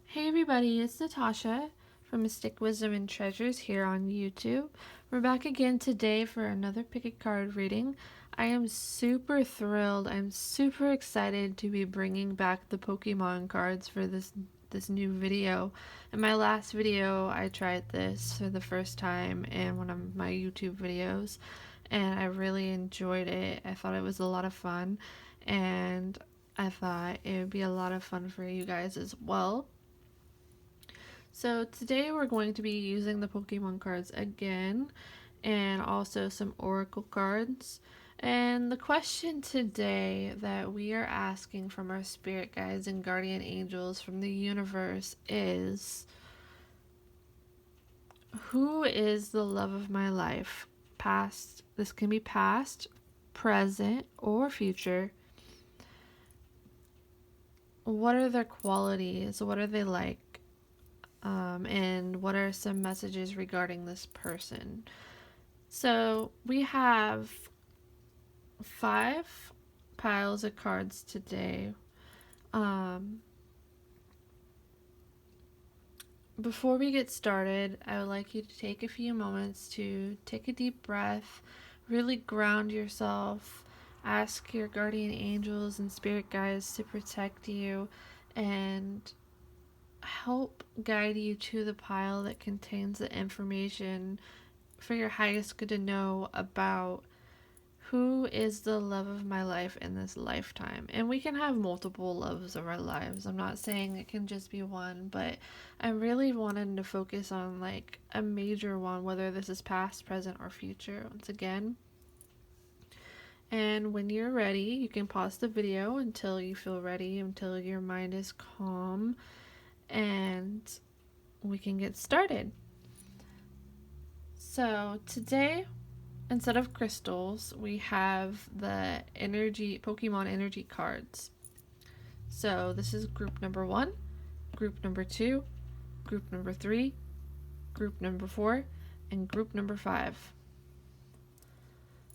Hey everybody, it's Natasha from Mystic Wisdom and Treasures here on YouTube. We're back again today for another pick a card reading. I am super thrilled. I'm super excited to be bringing back the Pokemon cards for this new video. In my last video, I tried this for the first time in one of my YouTube videos, and I really enjoyed it. I thought it was a lot of fun, and I thought it would be a lot of fun for you guys as well. So today we're going to be using the Pokemon cards again, and also some Oracle cards. And the question today that we are asking from our spirit guides and guardian angels from the universe is, who is the love of my life? Past, this can be past, present, or future. What are their qualities? What are they like? And what are some messages regarding this person? So we have 5 piles of cards today. Before we get started, I would like you to take a few moments to take a deep breath, really ground yourself, ask your guardian angels and spirit guides to protect you, and help guide you to the pile that contains the information for your highest good to know about who is the love of my life in this lifetime. And we can have multiple loves of our lives. I'm not saying it can just be one, but I really wanted to focus on like a major one, whether this is past, present, or future, once again. And when you're ready, you can pause the video until you feel ready, until your mind is calm, and we can get started. So today, instead of crystals, we have the Pokemon energy cards. So this is group number 1, group number 2, group number 3, group number 4, and group number 5.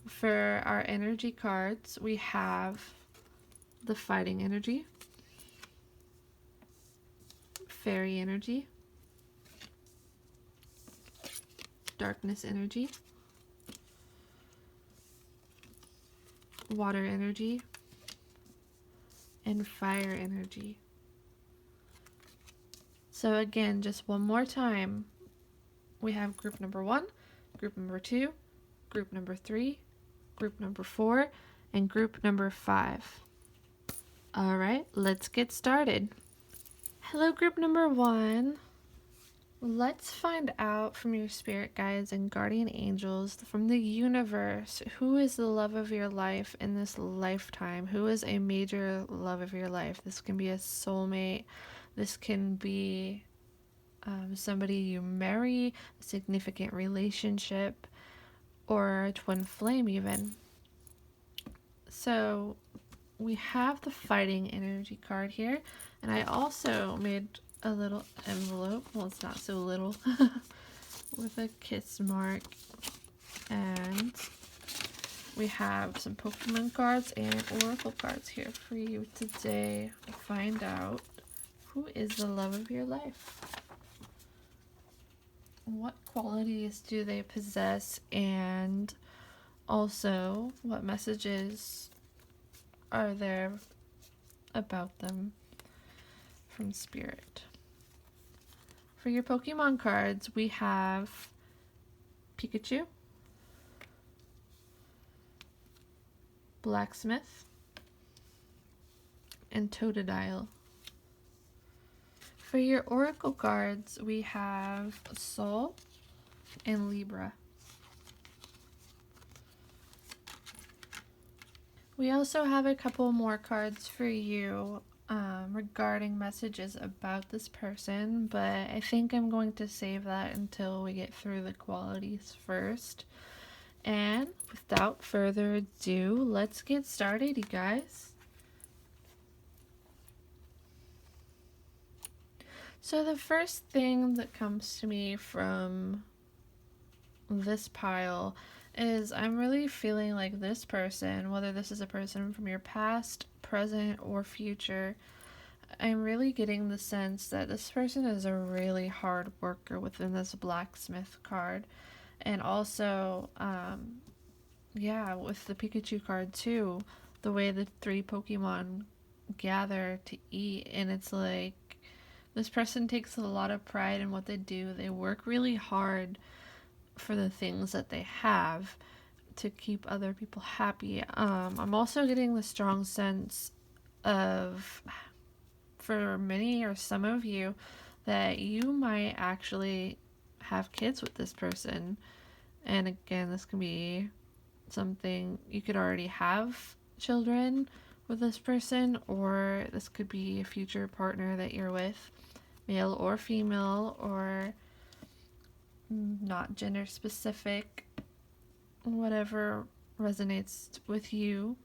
For our energy cards, we have the fighting energy, fairy energy, darkness energy, water energy, and fire energy. So again, just one more time, we have group number 1, group number 2, group number 3, group number 4, and group number 5. All right, let's get started. Hello, group number 1. Let's find out from your spirit guides and guardian angels from the universe, who is the love of your life in this lifetime? Who is a major love of your life? This can be a soulmate. This can be somebody you marry, a significant relationship, or a twin flame even. So we have the fighting energy card here, and I also made a little envelope, well, it's not so little, with a kiss mark, and we have some Pokemon cards and Oracle cards here for you today to find out who is the love of your life. What qualities do they possess, and also what messages are there about them from spirit. For your Pokemon cards, we have Pikachu, Blacksmith, and Totodile. For your Oracle cards, we have Soul and Libra. We also have a couple more cards for you regarding messages about this person, but I think I'm going to save that until we get through the qualities first. And without further ado, let's get started, you guys. So the first thing that comes to me from this pile is I'm really feeling like this person, whether this is a person from your past, present, or future, I'm really getting the sense that this person is a really hard worker within this blacksmith card. And also, yeah, with the Pikachu card too, the way the three Pokemon gather to eat, and it's like this person takes a lot of pride in what they do. They work really hard for the things that they have to keep other people happy. I'm also getting the strong sense of, for many or some of you, that you might actually have kids with this person. And again, this can be something you could already have children with this person, or this could be a future partner that you're with, male or female, or not gender specific, whatever resonates with you.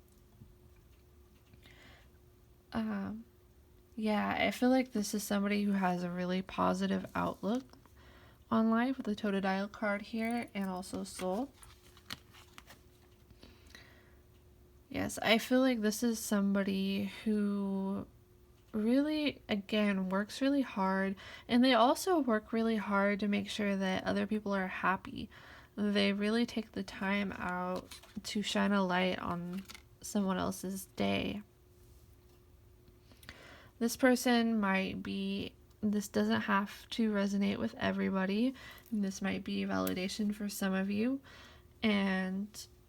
Yeah, I feel like this is somebody who has a really positive outlook on life with the Totodile card here, and also Soul. Yes, I feel like this is somebody who really, again, works really hard, and they also work really hard to make sure that other people are happy. They really take the time out to shine a light on someone else's day. This person might be, this doesn't have to resonate with everybody. This might be validation for some of you. And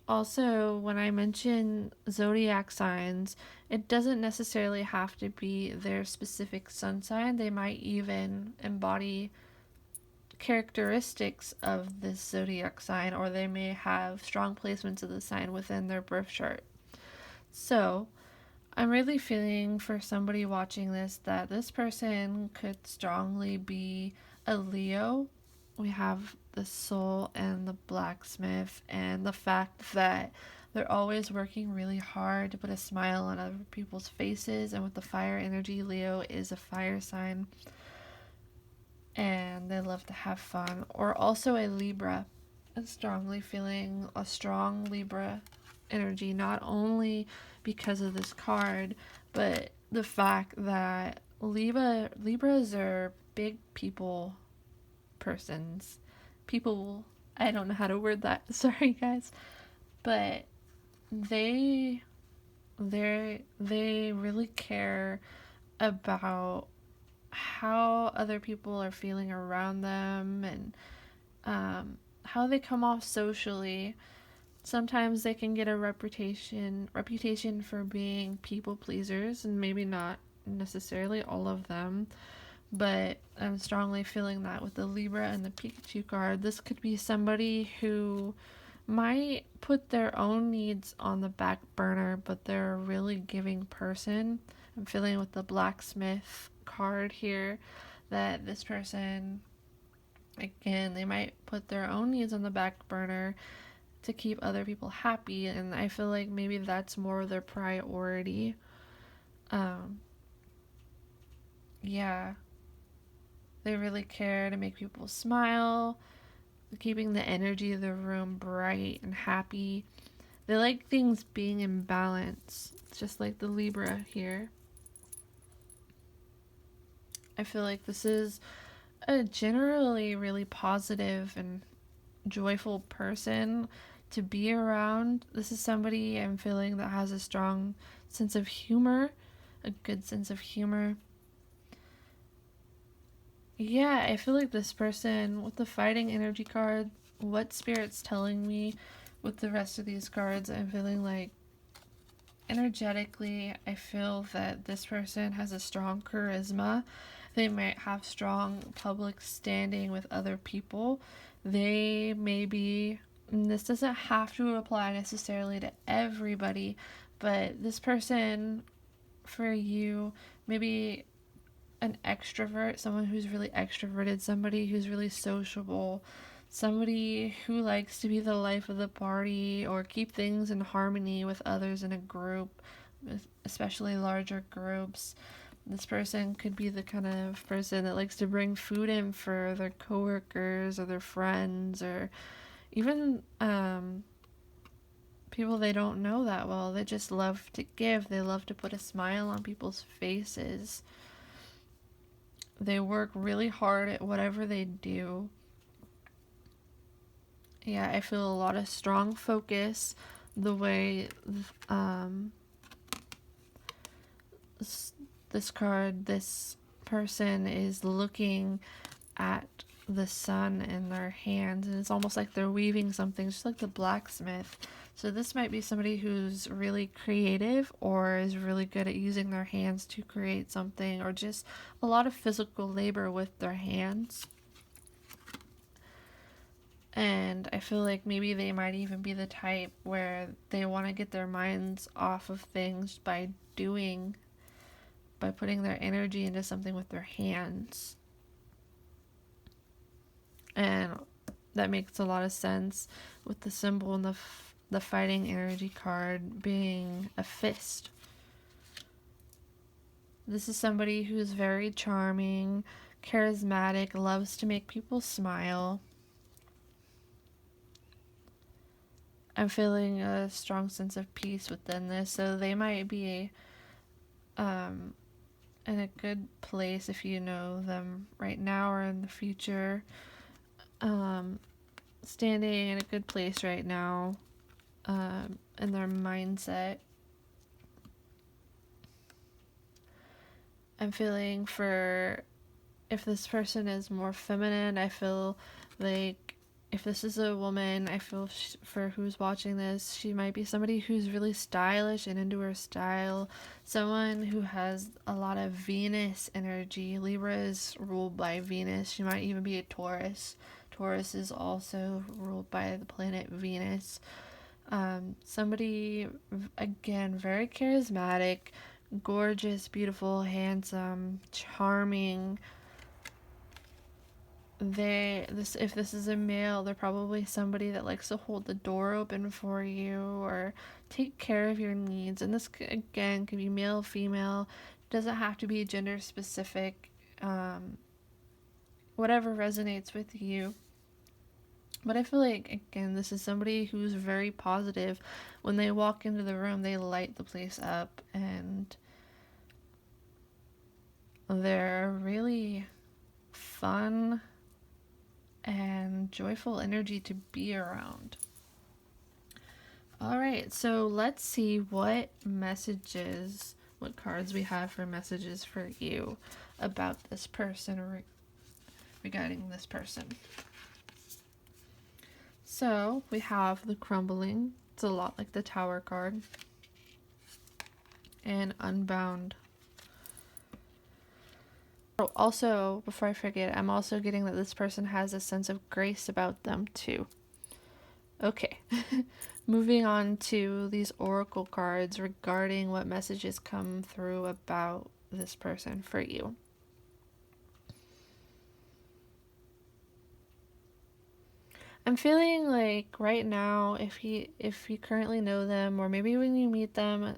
also, when I mention zodiac signs, it doesn't necessarily have to be their specific sun sign. They might even embody characteristics of this zodiac sign, or they may have strong placements of the sign within their birth chart. So, I'm really feeling for somebody watching this that this person could strongly be a Leo. We have the Soul and the blacksmith, and the fact that they're always working really hard to put a smile on other people's faces. And with the fire energy, Leo is a fire sign, and they love to have fun. Or also a Libra. I'm strongly feeling a strong Libra energy, not only because of this card, but the fact that Libras are big people persons. People, I don't know how to word that. Sorry guys. But they really care about how other people are feeling around them, and how they come off socially. Sometimes they can get a reputation for being people pleasers, and maybe not necessarily all of them, but I'm strongly feeling that with the Libra and the Pikachu card. This could be somebody who might put their own needs on the back burner, but they're a really giving person. I'm feeling with the blacksmith card here that this person, again, they might put their own needs on the back burner to keep other people happy, and I feel like maybe that's more their priority. Yeah, they really care to make people smile, keeping the energy of the room bright and happy. They like things being in balance, just like the Libra here. I feel like this is a generally really positive and joyful person to be around. This is somebody I'm feeling that has a strong sense of humor, a good sense of humor. Yeah, I feel like this person with the fighting energy card, what Spirit's telling me with the rest of these cards, I'm feeling like energetically, I feel that this person has a strong charisma. They might have strong public standing with other people. They may be, and this doesn't have to apply necessarily to everybody, but this person for you, maybe an extrovert, someone who's really extroverted, somebody who's really sociable, somebody who likes to be the life of the party or keep things in harmony with others in a group, especially larger groups. This person could be the kind of person that likes to bring food in for their coworkers or their friends, or even people they don't know that well. They just love to give. They love to put a smile on people's faces. They work really hard at whatever they do. Yeah, I feel a lot of strong focus the way um, this card, this person is looking at the sun in their hands, and it's almost like they're weaving something, just like the blacksmith. So this might be somebody who's really creative or is really good at using their hands to create something, or just a lot of physical labor with their hands. And I feel like maybe they might even be the type where they want to get their minds off of things by putting their energy into something with their hands. And that makes a lot of sense with the symbol and the fighting energy card being a fist. This is somebody who's very charming, charismatic, loves to make people smile. I'm feeling a strong sense of peace within this, so they might be in a good place if you know them right now or in the future. Standing in a good place right now in their mindset. I'm feeling for if this person is more feminine, I feel like if this is a woman, I feel for who's watching this, she might be somebody who's really stylish and into her style. Someone who has a lot of Venus energy. Libra is ruled by Venus. She might even be a Taurus. Taurus is also ruled by the planet Venus. Somebody, again, very charismatic, gorgeous, beautiful, handsome, charming. If this is a male, they're probably somebody that likes to hold the door open for you or take care of your needs. And this again could be male, female, doesn't have to be gender specific. Whatever resonates with you. But I feel like, again, this is somebody who's very positive. When they walk into the room, they light the place up, and they're really fun and joyful energy to be around. All right, so let's see what cards we have for messages for you about this person or regarding this person. So we have the crumbling. It's a lot like the Tower card. And Unbound. Oh, also, before I forget, I'm also getting that this person has a sense of grace about them too. Okay, moving on to these oracle cards regarding what messages come through about this person for you. I'm feeling like right now, if you currently know them, or maybe when you meet them,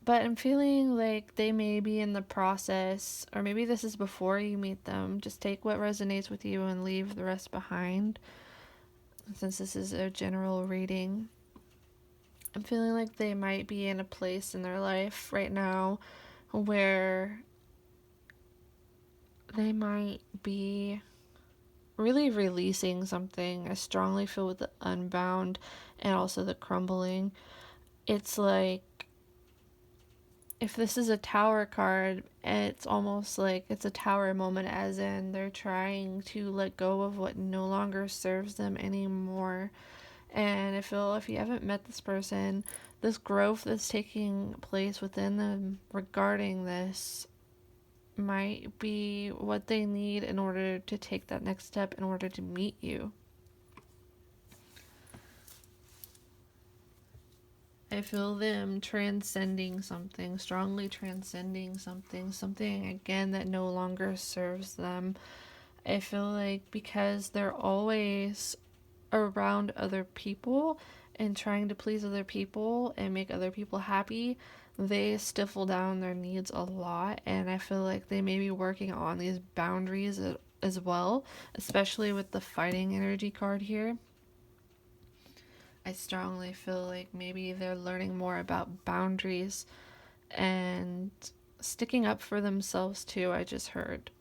but I'm feeling like they may be in the process, or maybe this is before you meet them. Just take what resonates with you and leave the rest behind, since this is a general reading. I'm feeling like they might be in a place in their life right now where they might be really releasing something. I strongly feel with the Unbound and also the crumbling. It's like, if this is a Tower card, it's almost like it's a Tower moment, as in they're trying to let go of what no longer serves them anymore. And I feel if you haven't met this person, this growth that's taking place within them regarding this might be what they need in order to take that next step in order to meet you. I feel them transcending something, strongly transcending something again that no longer serves them. I feel like because they're always around other people and trying to please other people and make other people happy, they stifle down their needs a lot, and I feel like they may be working on these boundaries as well, especially with the fighting energy card here. I strongly feel like maybe they're learning more about boundaries and sticking up for themselves too, I just heard.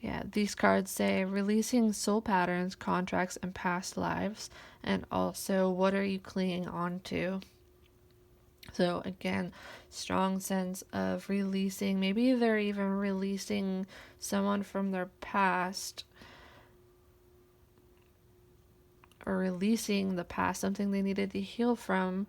Yeah, these cards say releasing soul patterns, contracts, and past lives. And also, what are you clinging on to? So, again, strong sense of releasing. Maybe they're even releasing someone from their past, or releasing the past, something they needed to heal from.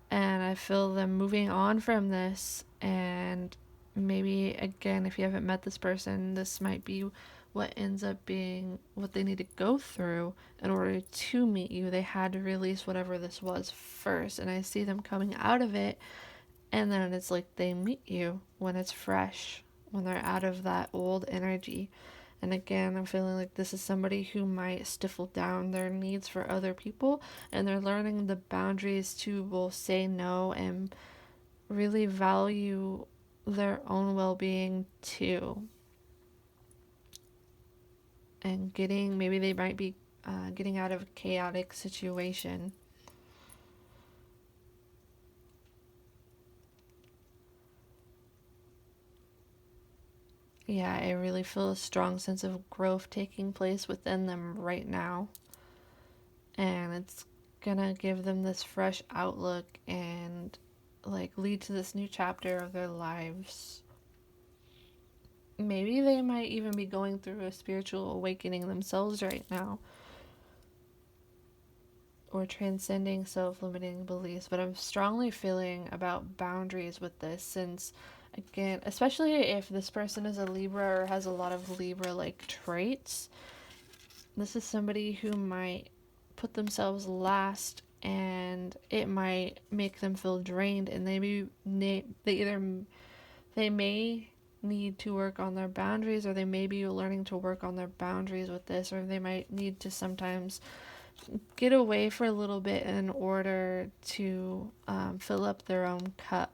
And I feel them moving on from this. And maybe, again, if you haven't met this person, this might be what ends up being what they need to go through in order to meet you. They had to release whatever this was first. And I see them coming out of it. And then it's like they meet you when it's fresh, when they're out of that old energy. And again, I'm feeling like this is somebody who might stifle down their needs for other people, and they're learning the boundaries to both say no and really value their own well-being too. And maybe they might be getting out of a chaotic situation. Yeah, I really feel a strong sense of growth taking place within them right now. And it's gonna give them this fresh outlook and like lead to this new chapter of their lives. Maybe they might even be going through a spiritual awakening themselves right now, or transcending self-limiting beliefs. But I'm strongly feeling about boundaries with this, since again, especially if this person is a Libra or has a lot of Libra-like traits, this is somebody who might put themselves last, and it might make them feel drained, and they may need to work on their boundaries, or they may be learning to work on their boundaries with this, or they might need to sometimes get away for a little bit in order to fill up their own cup.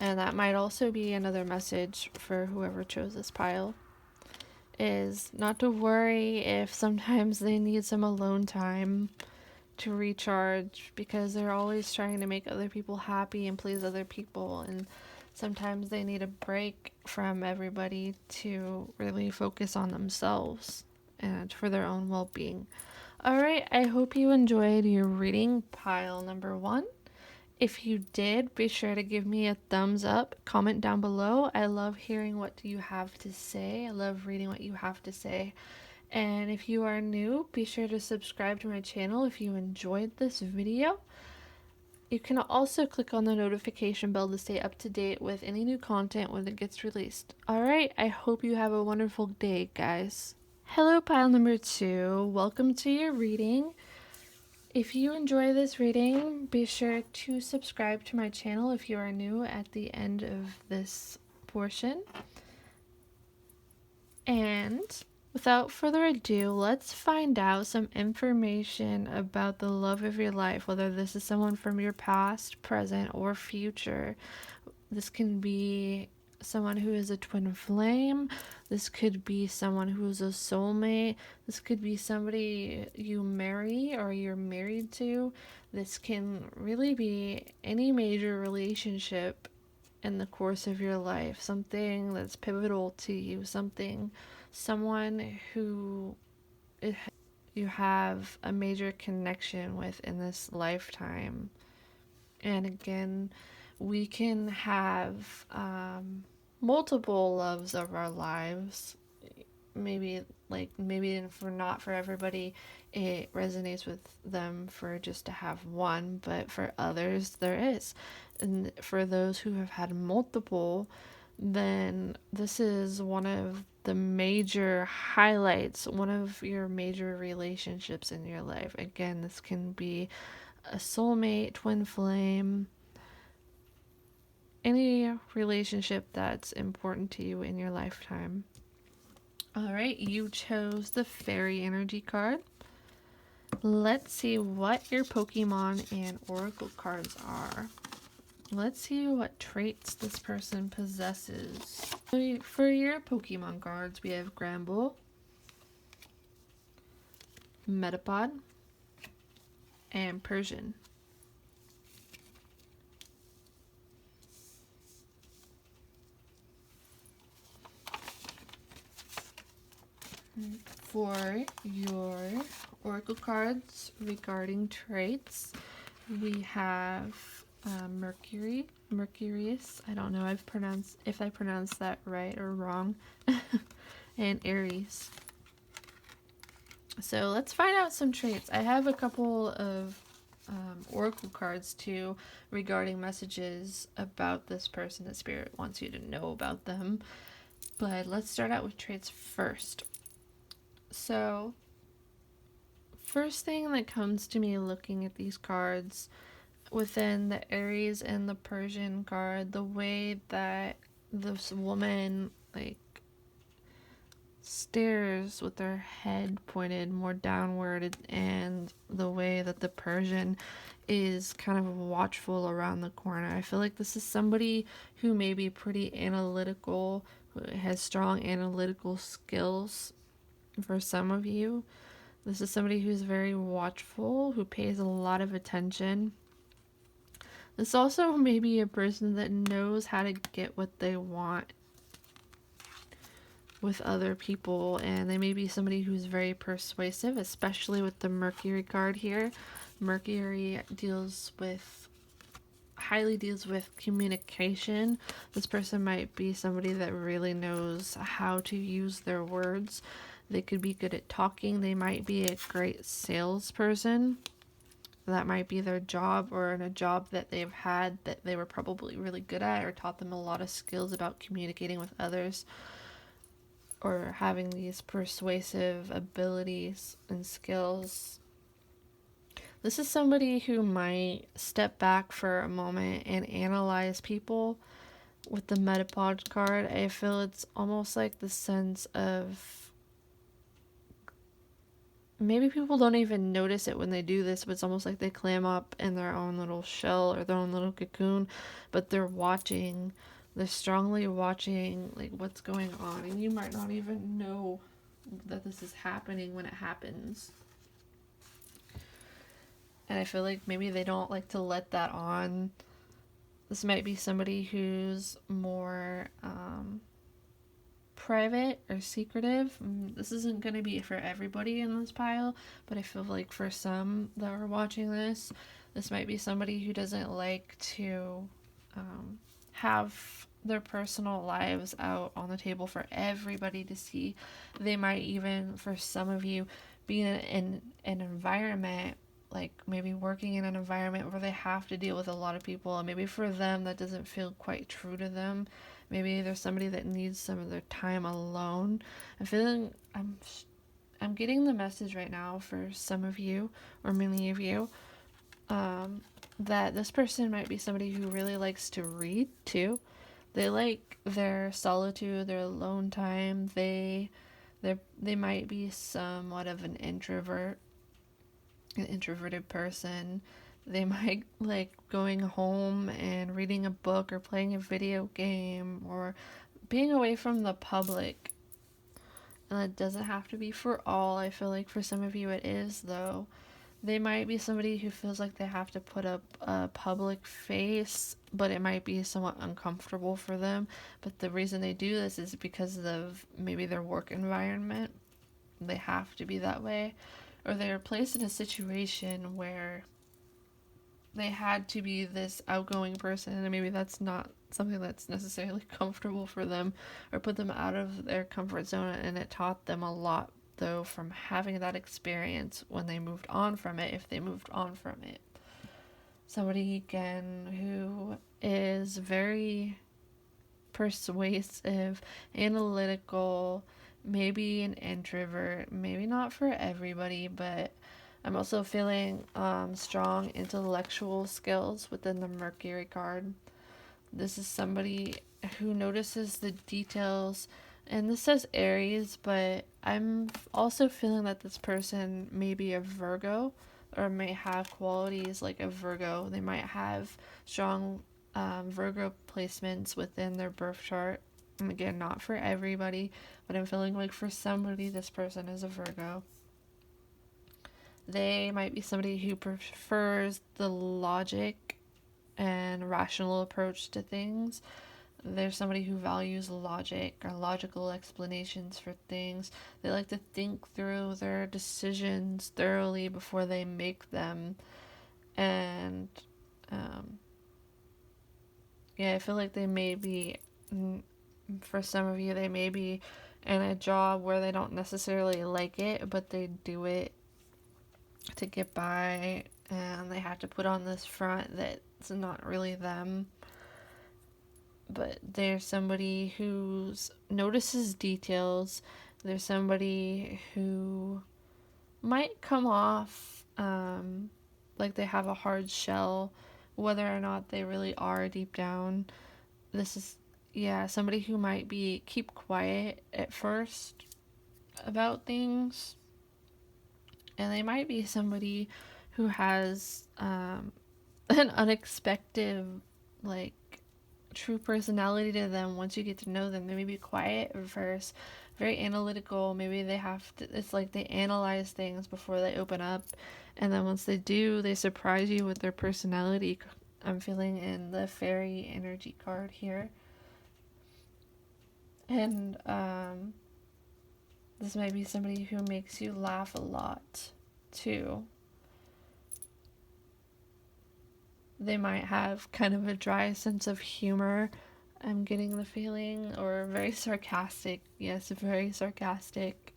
And that might also be another message for whoever chose this pile, is not to worry if sometimes they need some alone time to recharge, because they're always trying to make other people happy and please other people, and sometimes they need a break from everybody to really focus on themselves and for their own well-being. Alright, I hope you enjoyed your reading, pile number 1. If you did, be sure to give me a thumbs up, comment down below. I love hearing what you have to say. I love reading what you have to say. And if you are new, be sure to subscribe to my channel if you enjoyed this video. You can also click on the notification bell to stay up to date with any new content when it gets released. Alright, I hope you have a wonderful day, guys. Hello, pile number 2. Welcome to your reading. If you enjoy this reading, be sure to subscribe to my channel if you are new at the end of this portion. And without further ado, let's find out some information about the love of your life, whether this is someone from your past, present, or future. This can be someone who is a twin flame. This could be someone who is a soulmate. This could be somebody you marry or you're married to. This can really be any major relationship in the course of your life, something that's pivotal to you, someone who you have a major connection with in this lifetime. And again, we can have multiple loves of our lives. Maybe not for everybody it resonates with them for just to have one, but for others there is. And for those who have had multiple, then this is one of the major highlights, one of your major relationships in your life. Again, this can be a soulmate, twin flame, any relationship that's important to you in your lifetime. Alright, you chose the fairy energy card. Let's see what your Pokemon and Oracle cards are. Let's see what traits this person possesses. For your Pokemon cards, we have Granbull, Metapod, and Persian. For your oracle cards regarding traits, we have Mercurius. I don't know if I pronounced that right or wrong. And Aries. So let's find out some traits. I have a couple of oracle cards too regarding messages about this person that Spirit wants you to know about them. But let's start out with traits first. So, first thing that comes to me looking at these cards within the Aries and the Persian card, the way that this woman stares with their head pointed more downward, and the way that the Persian is kind of watchful around the corner. I feel like this is somebody who may be pretty analytical, who has strong analytical skills. For some of you, this is somebody who's very watchful, who pays a lot of attention. This also may be a person that knows how to get what they want with other people, and they may be somebody who's very persuasive, especially with the Mercury card here. Mercury highly deals with communication. This person might be somebody that really knows how to use their words. They could be good at talking. They might be a great salesperson. That might be their job, or in a job that they've had that they were probably really good at, or taught them a lot of skills about communicating with others, or having these persuasive abilities and skills. This is somebody who might step back for a moment and analyze people. With the Metapod card, I feel it's almost like the sense of, maybe people don't even notice it when they do this, but it's almost like they clam up in their own little shell or their own little cocoon, but they're strongly watching what's going on, and you might not even know that this is happening when it happens. And I feel like maybe they don't like to let that on. This might be somebody who's more private or secretive. This isn't going to be for everybody in this pile, but I feel like for some that are watching this might be somebody who doesn't like to have their personal lives out on the table for everybody to see. They might even, for some of you, be in an environment, like maybe working in an environment where they have to deal with a lot of people, and maybe for them that doesn't feel quite true to them. Maybe there's somebody that needs some of their time alone. I'm getting the message right now for some of you, or many of you, that this person might be somebody who really likes to read too. They like their solitude, their alone time. They might be somewhat of an introverted person. They might like going home and reading a book or playing a video game or being away from the public. And that doesn't have to be for all. I feel like for some of you it is, though. They might be somebody who feels like they have to put up a public face, but it might be somewhat uncomfortable for them. But the reason they do this is because of maybe their work environment. They have to be that way. Or they're placed in a situation where they had to be this outgoing person, and maybe that's not something that's necessarily comfortable for them or put them out of their comfort zone, and it taught them a lot, though, from having that experience when they moved on from it, if they moved on from it. Somebody, again, who is very persuasive, analytical, maybe an introvert, maybe not for everybody, but I'm also feeling strong intellectual skills within the Mercury card. This is somebody who notices the details, and this says Aries, but I'm also feeling that this person may be a Virgo or may have qualities like a Virgo. They might have strong Virgo placements within their birth chart. And again, not for everybody, but I'm feeling like for somebody, this person is a Virgo. They might be somebody who prefers the logic and rational approach to things. They're somebody who values logic or logical explanations for things. They like to think through their decisions thoroughly before they make them. And um, yeah, I feel like they may be, for some of you, they may be in a job where they don't necessarily like it, but they do it to get by, and they have to put on this front that's not really them. But they're somebody who notices details. They're somebody who might come off like they have a hard shell, whether or not they really are deep down. This is, yeah, somebody who might be keep quiet at first about things, and they might be somebody who has an unexpected, like, true personality to them. Once you get to know them, they may be quiet at first, very analytical. Maybe they have to, it's like they analyze things before they open up, and then once they do, they surprise you with their personality. I'm feeling in the fairy energy card here. And this might be somebody who makes you laugh a lot too. They might have kind of a dry sense of humor, I'm getting the feeling, or very sarcastic. Yes, very sarcastic.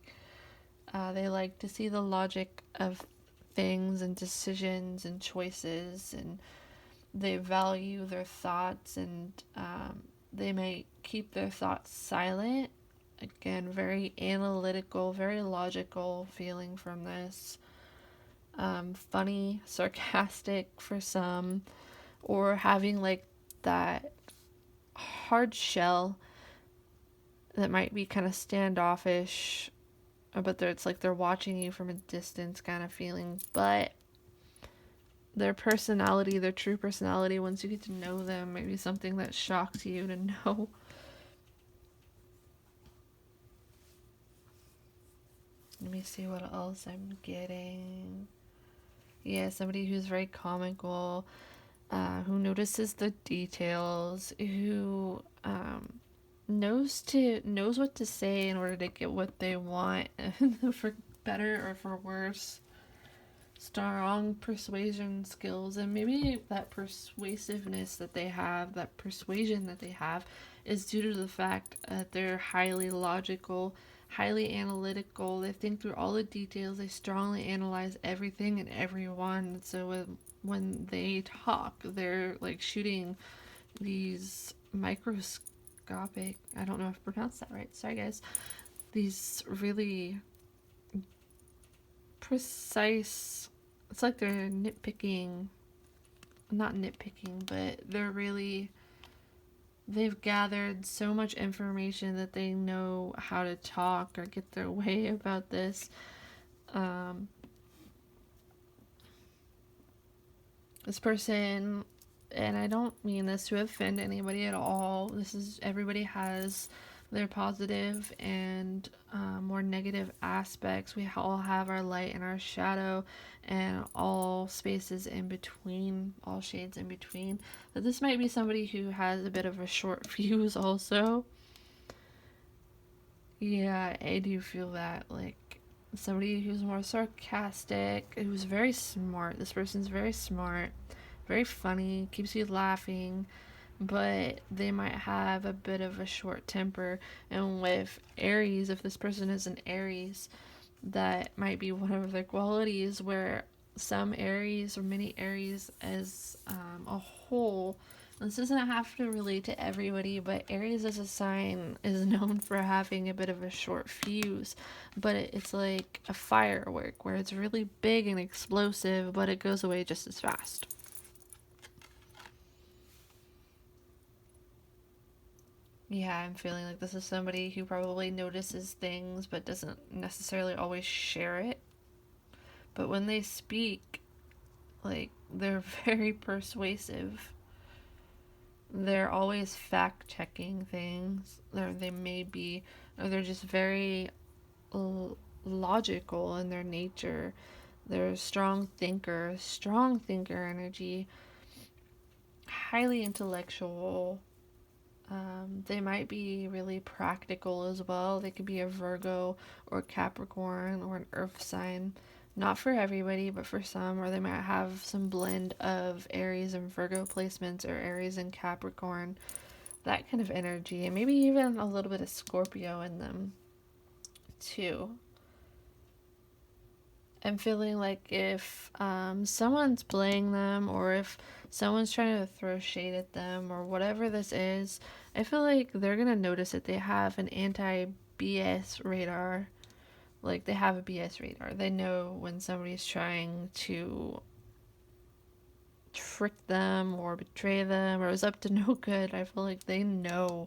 They like to see the logic of things and decisions and choices, and they value their thoughts, and they may keep their thoughts silent. Again, very analytical, very logical feeling from this. Funny, sarcastic for some, or having like that hard shell that might be kind of standoffish, but it's like they're watching you from a distance kind of feeling. But their personality, their true personality, once you get to know them, maybe something that shocks you to know. Let me see what else I'm getting. Yeah, somebody who's very comical, who notices the details, who knows what to say in order to get what they want, for better or for worse. Strong persuasion skills, and maybe that persuasiveness that they have, that persuasion that they have, is due to the fact that they're highly logical, highly analytical. They think through all the details. They strongly analyze everything and everyone. So when they talk, they're like shooting these microscopic, I don't know if I pronounced that right, sorry guys, these really precise, it's like they're nitpicking, not nitpicking, but they've gathered so much information that they know how to talk or get their way about this. This person, and I don't mean this to offend anybody at all, this is, everybody has their positive and more negative aspects. We all have our light and our shadow, and all spaces in between, all shades in between. But this might be somebody who has a bit of a short fuse also. Yeah, I do feel that, like, somebody who's more sarcastic, who's very smart. This person's very smart, very funny, keeps you laughing, but they might have a bit of a short temper. And with Aries, if this person is an Aries, that might be one of their qualities, where some Aries or many Aries as a whole, this doesn't have to relate to everybody, but Aries as a sign is known for having a bit of a short fuse, but it's like a firework where it's really big and explosive, but it goes away just as fast. Yeah, I'm feeling like this is somebody who probably notices things but doesn't necessarily always share it. But when they speak, like, they're very persuasive. They're always fact checking things. They may be, or they're just very logical in their nature. They're a strong thinker energy, highly intellectual. They might be really practical as well. They could be a Virgo or Capricorn or an earth sign. Not for everybody, but for some. Or they might have some blend of Aries and Virgo placements, or Aries and Capricorn. That kind of energy. And maybe even a little bit of Scorpio in them too. I'm feeling like if someone's playing them, or if someone's trying to throw shade at them, or whatever this is, I feel like they're going to notice that they have an anti-BS radar. Like, they have a BS radar. They know when somebody's trying to trick them or betray them or is up to no good. I feel like they know.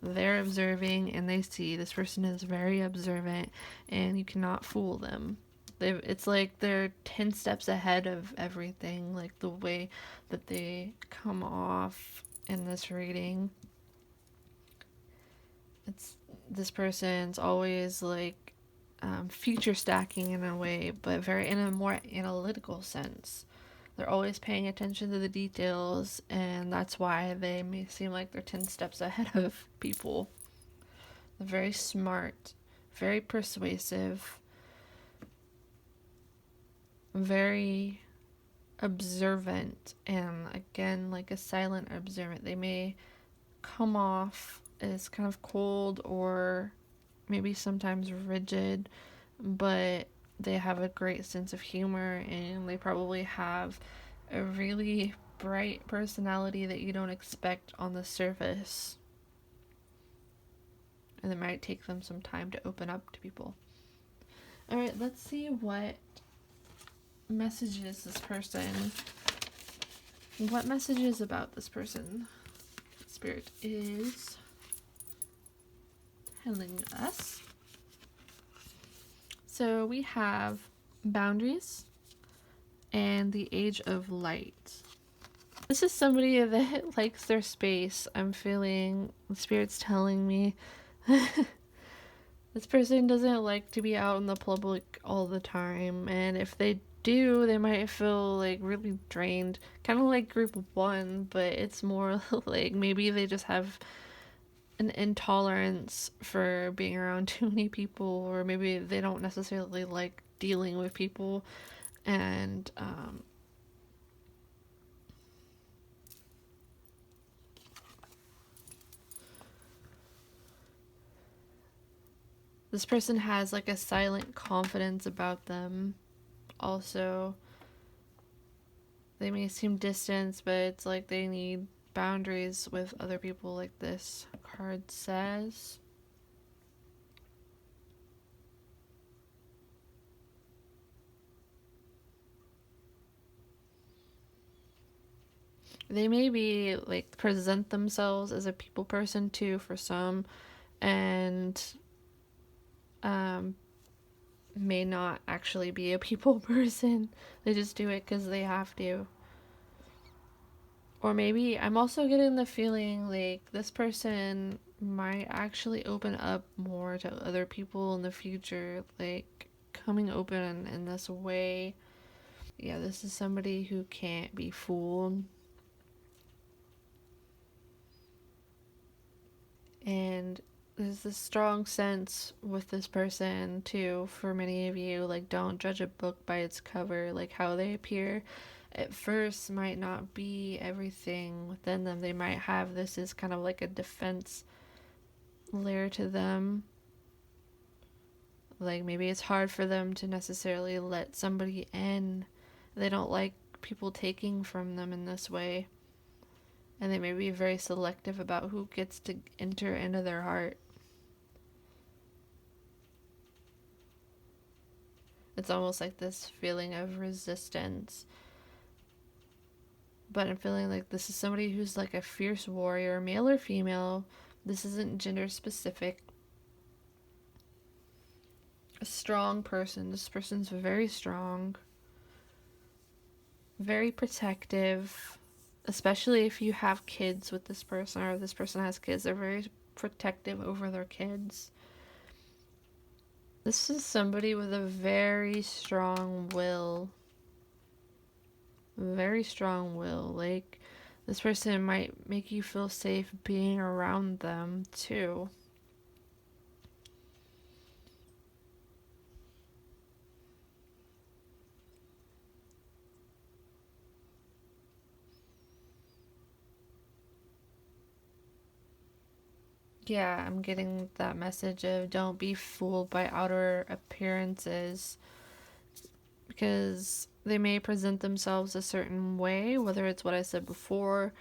They're observing and they see this person is very observant and you cannot fool them. It's like they're 10 steps ahead of everything, like the way that they come off in this reading. It's this person's always like future stacking in a way, but very in a more analytical sense. They're always paying attention to the details, and that's why they may seem like they're 10 steps ahead of people. They're very smart, very persuasive, very observant, and again, like a silent observant. They may come off as kind of cold or maybe sometimes rigid, but they have a great sense of humor, and they probably have a really bright personality that you don't expect on the surface. And it might take them some time to open up to people. Alright, let's see what messages this person. What messages about this person Spirit is telling us. So we have boundaries and the age of light. This is somebody that likes their space. I'm feeling the Spirit's telling me this person doesn't like to be out in the public all the time, and if they do, they might feel like really drained, kind of like group 1, but it's more like maybe they just have an intolerance for being around too many people, or maybe they don't necessarily like dealing with people, and this person has like a silent confidence about them. Also, they may seem distant, but it's like they need boundaries with other people, like this card says. They may be like present themselves as a people person too for some, and may not actually be a people person. They just do it because they have to. Or maybe I'm also getting the feeling like this person might actually open up more to other people in the future, like coming open in this way. Yeah, this is somebody who can't be fooled. And there's this strong sense with this person too, for many of you, like don't judge a book by its cover. Like how they appear at first might not be everything within them. They might have this as kind of like a defense layer to them. Like maybe it's hard for them to necessarily let somebody in. They don't like people taking from them in this way. And they may be very selective about who gets to enter into their heart. It's almost like this feeling of resistance. But I'm feeling like this is somebody who's like a fierce warrior, male or female. This isn't gender specific. A strong person. This person's very strong. Very protective. Especially if you have kids with this person, or if this person has kids. They're very protective over their kids. This is somebody with a very strong will. Very strong will. Like, this person might make you feel safe being around them, too. Yeah, I'm getting that message of don't be fooled by outer appearances, because they may present themselves a certain way, whether it's what I said before,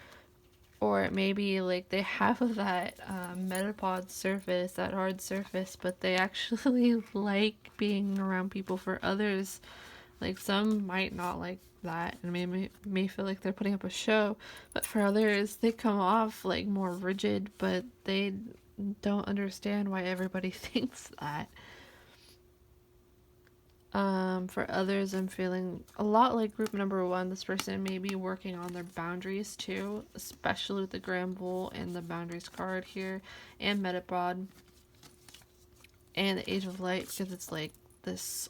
or it may be like they have that metapod surface, that hard surface, but they actually like being around people. For others, like some might not like that and may feel like they're putting up a show, but for others, they come off like more rigid, but they don't understand why everybody thinks that. For others, I'm feeling a lot like group number one. This person may be working on their boundaries too, especially with the Grand Bull and the boundaries card here, and Metapod, and the Age of Light, because it's like this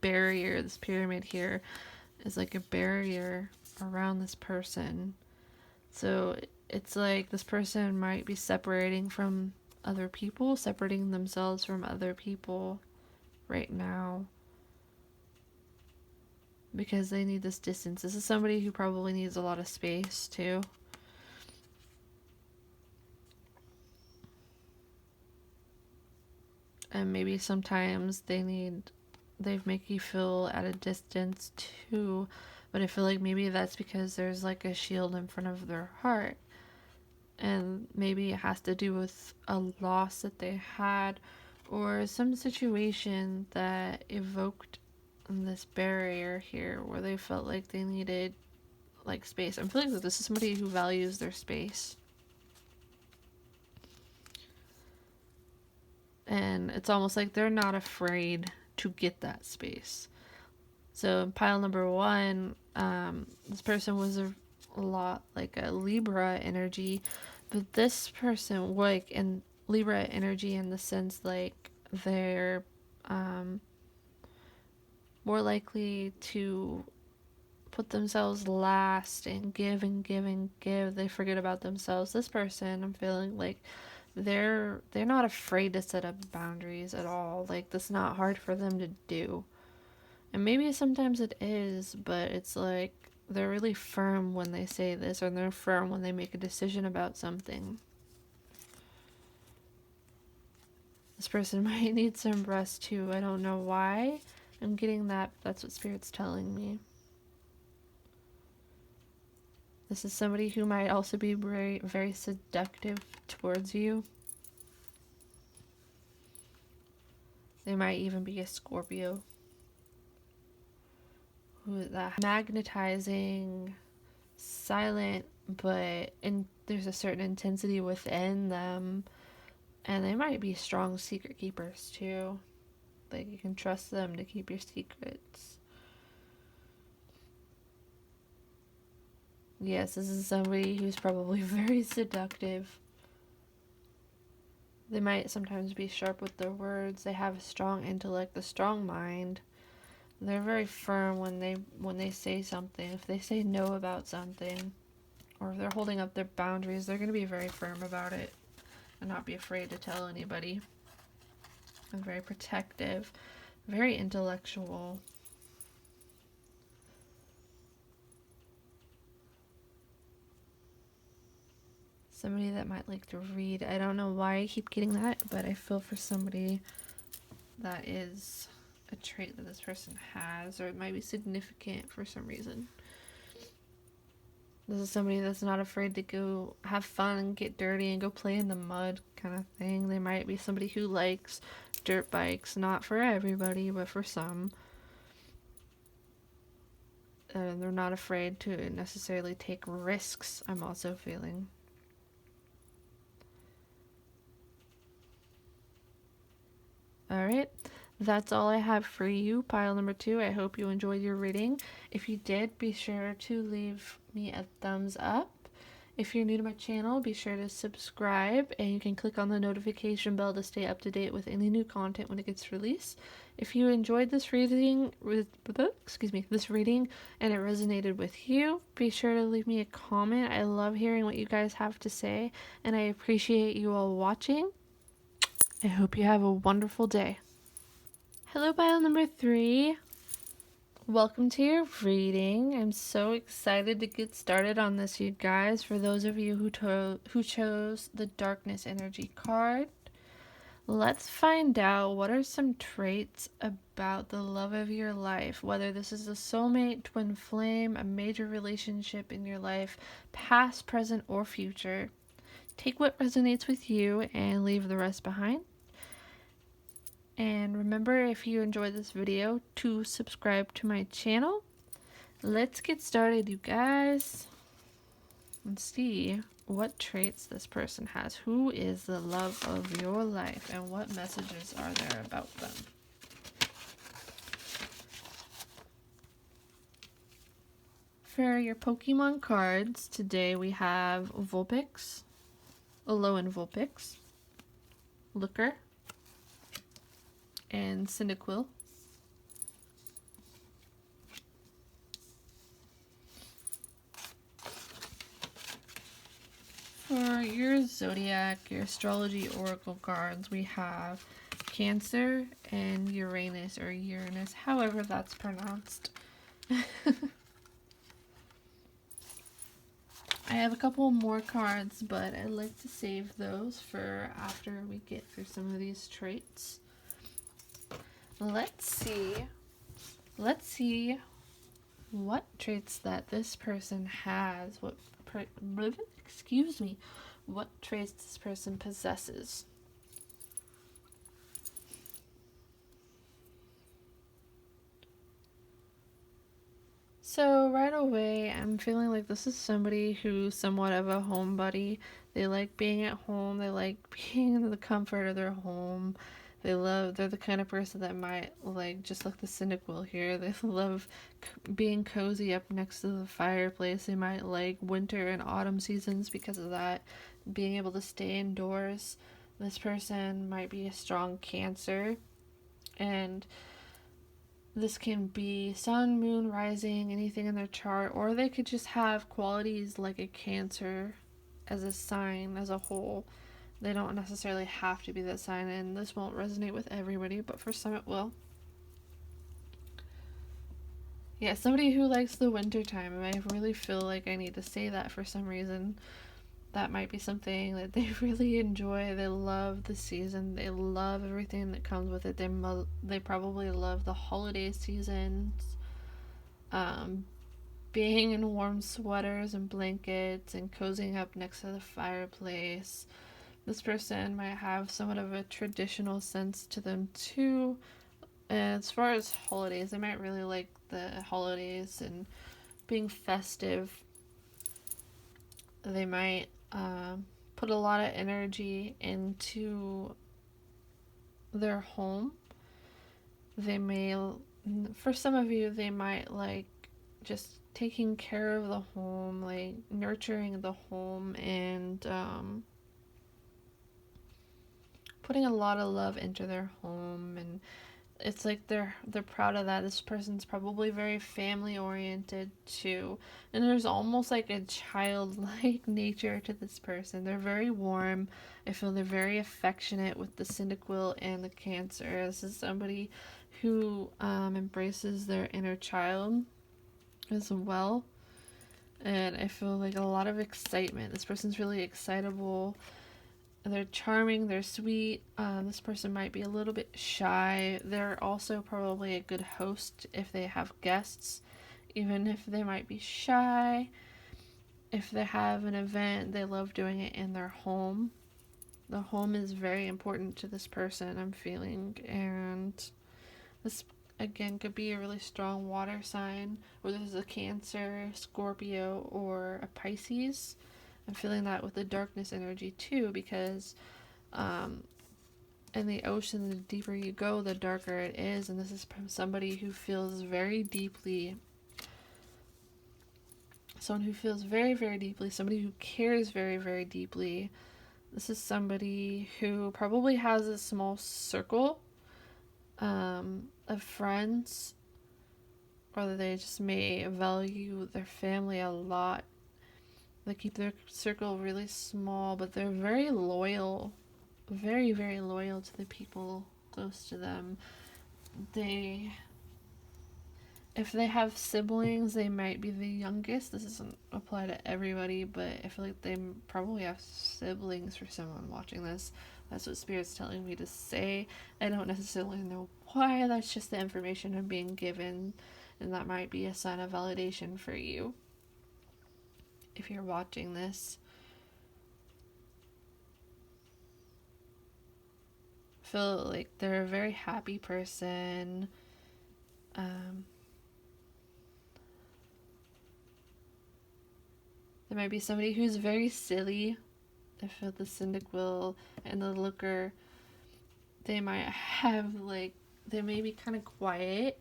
barrier, this pyramid here is like a barrier around this person. So it's like this person might be separating from other people, separating themselves from other people right now, because they need this distance. This is somebody who probably needs a lot of space too. And maybe sometimes they make you feel at a distance too, but I feel like maybe that's because there's like a shield in front of their heart, and maybe it has to do with a loss that they had, or some situation that evoked this barrier here where they felt like they needed like space. I'm feeling that this is somebody who values their space, and it's almost like they're not afraid to get that space. So in pile number one, this person was a lot like a Libra energy, but this person like in Libra energy in the sense like they're more likely to put themselves last and give and give and give. They forget about themselves. This person, I'm feeling like they're not afraid to set up boundaries at all. Like, that's not hard for them to do. And maybe sometimes it is, but it's like they're really firm when they say this, or they're firm when they make a decision about something. This person might need some rest too. I don't know why. I'm getting that. That's what Spirit's telling me. This is somebody who might also be very, very seductive towards you. They might even be a Scorpio. Who is that? Magnetizing, silent, but there's a certain intensity within them. And they might be strong secret keepers too. Like, you can trust them to keep your secrets. Yes, this is somebody who's probably very seductive. They might sometimes be sharp with their words. They have a strong intellect, a strong mind. They're very firm when they say something. If they say no about something, or if they're holding up their boundaries, they're going to be very firm about it and not be afraid to tell anybody. And very protective, very intellectual. Somebody that might like to read. I don't know why I keep getting that, but I feel for somebody that is a trait that this person has, or it might be significant for some reason. This is somebody that's not afraid to go have fun and get dirty and go play in the mud kind of thing. They might be somebody who likes dirt bikes, not for everybody, but for some. And they're not afraid to necessarily take risks, I'm also feeling. Alright, that's all I have for you, pile number 2. I hope you enjoyed your reading. If you did, be sure to leave me a thumbs up. If you're new to my channel, be sure to subscribe, and you can click on the notification bell to stay up to date with any new content when it gets released. If you enjoyed this reading, and it resonated with you, be sure to leave me a comment. I love hearing what you guys have to say, and I appreciate you all watching. I hope you have a wonderful day. Hello, pile number 3. Welcome to your reading. I'm so excited to get started on this, you guys. For those of you who chose the Darkness Energy card, let's find out what are some traits about the love of your life, whether this is a soulmate, twin flame, a major relationship in your life, past, present, or future. Take what resonates with you and leave the rest behind. And remember, if you enjoyed this video, to subscribe to my channel. Let's get started, you guys. Let's see what traits this person has. Who is the love of your life, and what messages are there about them? For your Pokemon cards, today we have Vulpix, Alolan Vulpix, Looker, and Cyndaquil. For your zodiac, your astrology oracle cards, we have Cancer and Uranus, or Uranus, however that's pronounced. I have a couple more cards, but I'd like to save those for after we get through some of these traits. Let's see what traits that this person has. What traits this person possesses. So right away, I'm feeling like this is somebody who's somewhat of a homebody. They like being at home. They like being in the comfort of their home. They're the kind of person that might, like, just like the Cyndaquil here, they love being cozy up next to the fireplace. They might like winter and autumn seasons because of that, being able to stay indoors. This person might be a strong Cancer, and this can be sun, moon, rising, anything in their chart, or they could just have qualities like a Cancer as a sign as a whole. They don't necessarily have to be that sign, and this won't resonate with everybody, but for some it will. Yeah, somebody who likes the winter time, and I really feel like I need to say that for some reason. That might be something that they really enjoy. They love the season. They love everything that comes with it. They probably love the holiday seasons. Being in warm sweaters and blankets and cozying up next to the fireplace. This person might have somewhat of a traditional sense to them too. And as far as holidays, they might really like the holidays and being festive. They might put a lot of energy into their home. They may, for some of you, they might like just taking care of the home, like nurturing the home, and putting a lot of love into their home. And it's like they're proud of that. This person's probably very family oriented too, and there's almost like a childlike nature to this person. They're very warm. I feel they're very affectionate with the Cyndaquil and the Cancer. This is somebody who embraces their inner child as well, and I feel like a lot of excitement. This person's really excitable. They're charming, they're sweet. This person might be a little bit shy. They're also probably a good host if they have guests, even if they might be shy. If they have an event, they love doing it in their home. The home is very important to this person, I'm feeling. And this, again, could be a really strong water sign, whether this is a Cancer, Scorpio, or a Pisces. I'm feeling that with the darkness energy too, because in the ocean, the deeper you go, the darker it is. And this is somebody who feels very deeply someone who feels very, very deeply, somebody who cares very, very deeply. This is somebody who probably has a small circle of friends, or they just may value their family a lot. They keep their circle really small, but they're very loyal, very, very loyal to the people close to them. They, if they have siblings, they might be the youngest. This doesn't apply to everybody, but I feel like they probably have siblings for someone watching this. That's what Spirit's telling me to say. I don't necessarily know why, that's just the information I'm being given, and that might be a sign of validation for you if you're watching this. I feel like they're a very happy person. There might be somebody who's very silly. I feel the Cyndaquil and the Looker, they might have, like, they may be kind of quiet,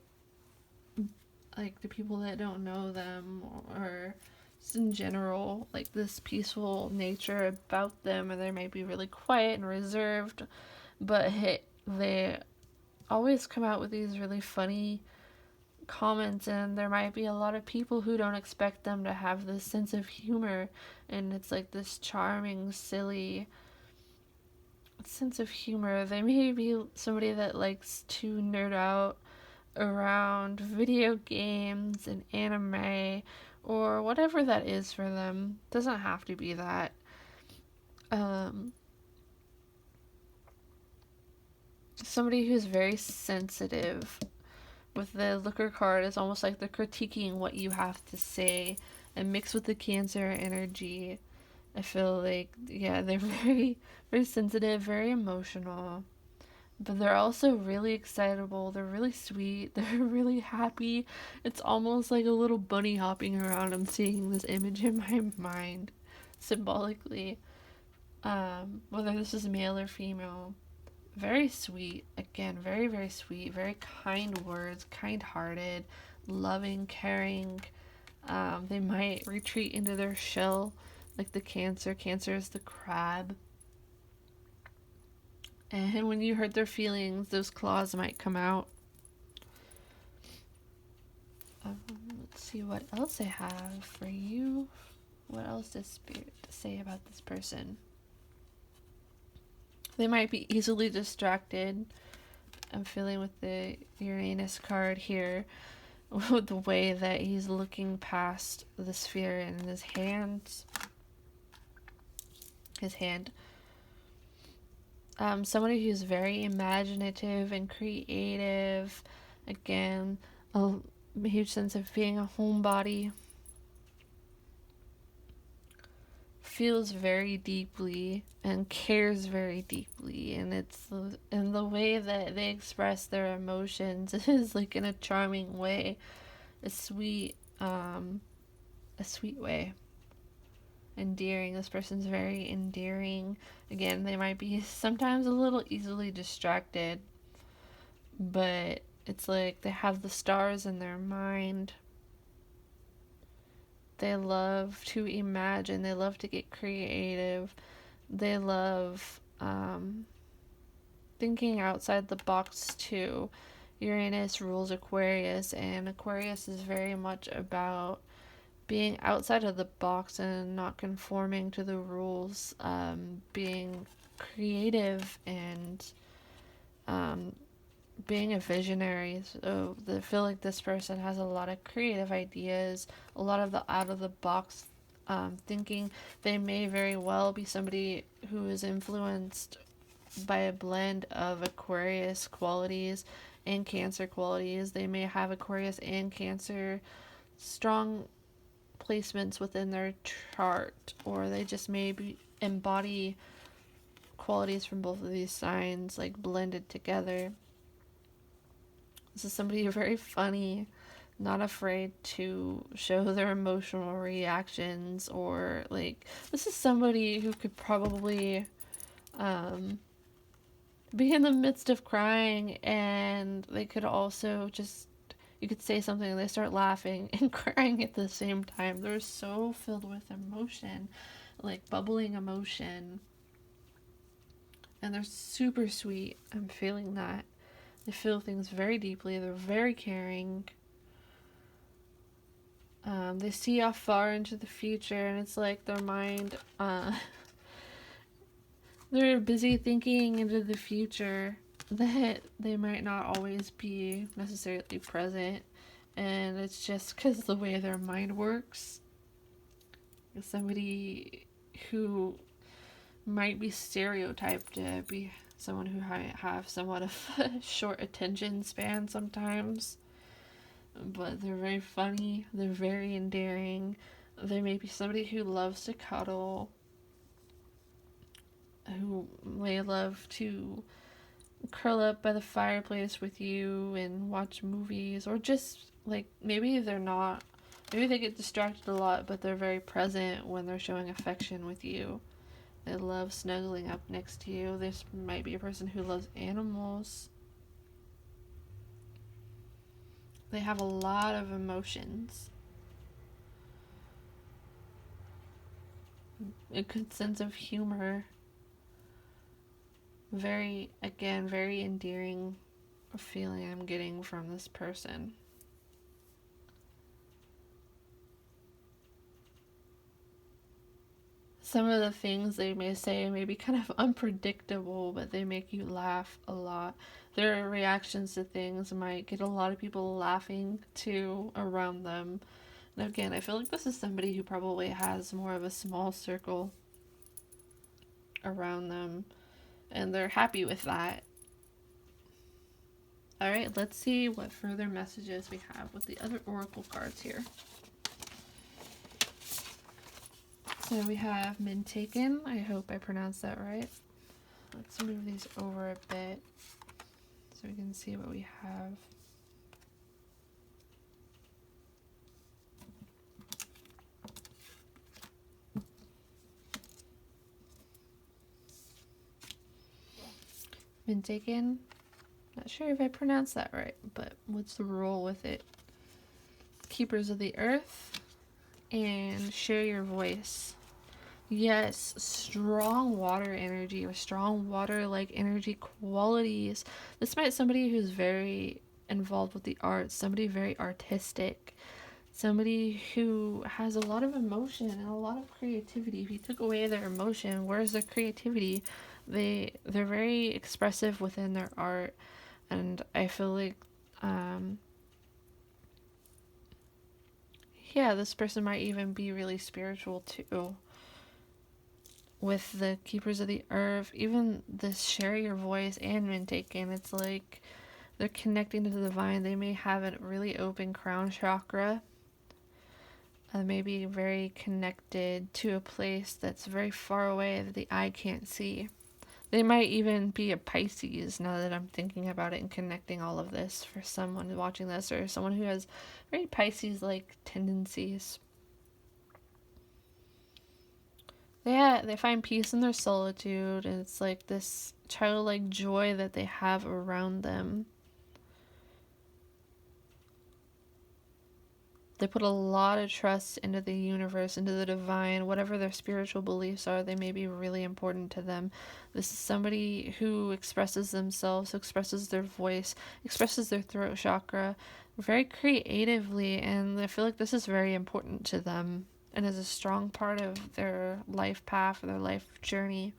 like the people that don't know them, or just in general, like this peaceful nature about them, or they might be really quiet and reserved, but they always come out with these really funny comments, and there might be a lot of people who don't expect them to have this sense of humor, and it's like this charming, silly sense of humor. They may be somebody that likes to nerd out around video games and anime or whatever that is for them. Doesn't have to be that. Somebody who's very sensitive. With the Looker card, it's almost like they're critiquing what you have to say, and mixed with the Cancer energy, I feel like, yeah, they're very, very sensitive, very emotional. But they're also really excitable. They're really sweet. They're really happy. It's almost like a little bunny hopping around. I'm seeing this image in my mind, symbolically. Whether this is male or female. Very sweet. Again, very, very sweet. Very kind words. Kind-hearted. Loving, caring. They might retreat into their shell like the Cancer. Cancer is the crab. And when you hurt their feelings, those claws might come out. Let's see what else I have for you. What else does Spirit say about this person? They might be easily distracted. I'm feeling with the Uranus card here, with the way that he's looking past the sphere in his hand. Somebody who's very imaginative and creative. Again, a huge sense of being a homebody. Feels very deeply and cares very deeply, and it's in the way that they express their emotions is like in a charming way, a sweet way. Endearing. This person's very endearing. Again, they might be sometimes a little easily distracted, but it's like they have the stars in their mind. They love to imagine. They love to get creative. They love thinking outside the box too. Uranus rules Aquarius, and Aquarius is very much about being outside of the box and not conforming to the rules, being creative and being a visionary. So I feel like this person has a lot of creative ideas, a lot of the out of the box thinking. They may very well be somebody who is influenced by a blend of Aquarius qualities and Cancer qualities. They may have Aquarius and Cancer strong placements within their chart, or they just maybe embody qualities from both of these signs, like blended together. This is somebody very funny, not afraid to show their emotional reactions, or like this is somebody who could probably be in the midst of crying, and they could also just You could say something and they start laughing and crying at the same time. They're so filled with emotion, like bubbling emotion. And they're super sweet. I'm feeling that. They feel things very deeply. They're very caring. They see off far into the future, and it's like their mind, they're busy thinking into the future that they might not always be necessarily present. And it's just because the way their mind works. Somebody who might be stereotyped to be someone who might have somewhat of a short attention span sometimes. But they're very funny, they're very endearing. They may be somebody who loves to cuddle, who may love to curl up by the fireplace with you and watch movies, or just like maybe they're not, maybe they get distracted a lot, but they're very present when they're showing affection with you. They love snuggling up next to you. This might be a person who loves animals. They have a lot of emotions, a good sense of humor. Very, again, very endearing feeling I'm getting from this person. Some of the things they may say may be kind of unpredictable, but they make you laugh a lot. Their reactions to things might get a lot of people laughing too around them. And again, I feel like this is somebody who probably has more of a small circle around them, and they're happy with that. Alright, let's see what further messages we have with the other oracle cards here. So we have Mintaken. I hope I pronounced that right. Let's move these over a bit so we can see what we have. Mintaken. Not sure if I pronounced that right, but let's roll with it. Keepers of the Earth and share your voice. Yes, strong water energy or strong water-like energy qualities. This might be somebody who's very involved with the arts, somebody very artistic, somebody who has a lot of emotion and a lot of creativity. If you took away their emotion, where's their creativity? They're very expressive within their art, and I feel like yeah, this person might even be really spiritual too. With the Keepers of the Earth, even this share your voice and Mintaken, it's like they're connecting to the divine. They may have a really open crown chakra. May be very connected to a place that's very far away that the eye can't see. They might even be a Pisces, now that I'm thinking about it and connecting all of this for someone watching this, or someone who has very Pisces-like tendencies. They find peace in their solitude, and it's like this childlike joy that they have around them. They put a lot of trust into the universe, into the divine, whatever their spiritual beliefs are, they may be really important to them. This is somebody who expresses themselves, who expresses their voice, expresses their throat chakra very creatively, and I feel like this is very important to them and is a strong part of their life path, or their life journey,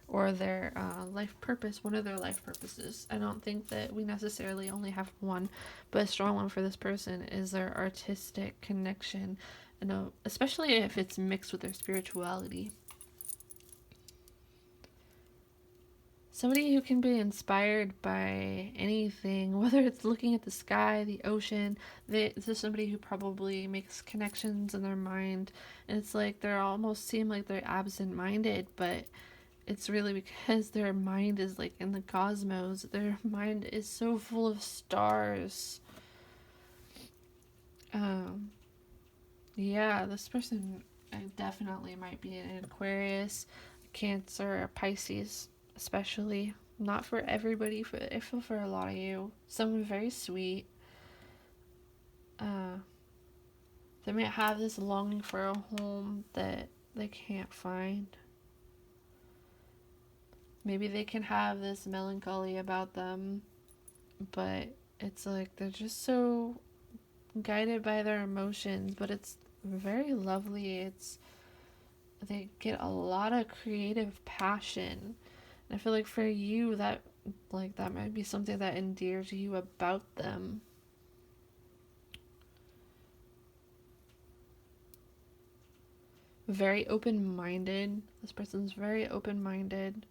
or their life purpose, one of their life purposes. I don't think that we necessarily only have one, but a strong one for this person is their artistic connection, especially if it's mixed with their spirituality. Somebody who can be inspired by anything, whether it's looking at the sky, the ocean. This is somebody who probably makes connections in their mind, and it's like they almost seem like they're absent-minded, but it's really because their mind is like in the cosmos. Their mind is so full of stars. Yeah, this person definitely might be an Aquarius, a Cancer, a Pisces, especially. Not for everybody, I feel for a lot of you. Someone very sweet. Uh, they might have this longing for a home that they can't find. Maybe they can have this melancholy about them, but it's like they're just so guided by their emotions, but it's very lovely. It's they get a lot of creative passion. And I feel like for you that might be something that endears you about them. Very open-minded. This person's very open-minded.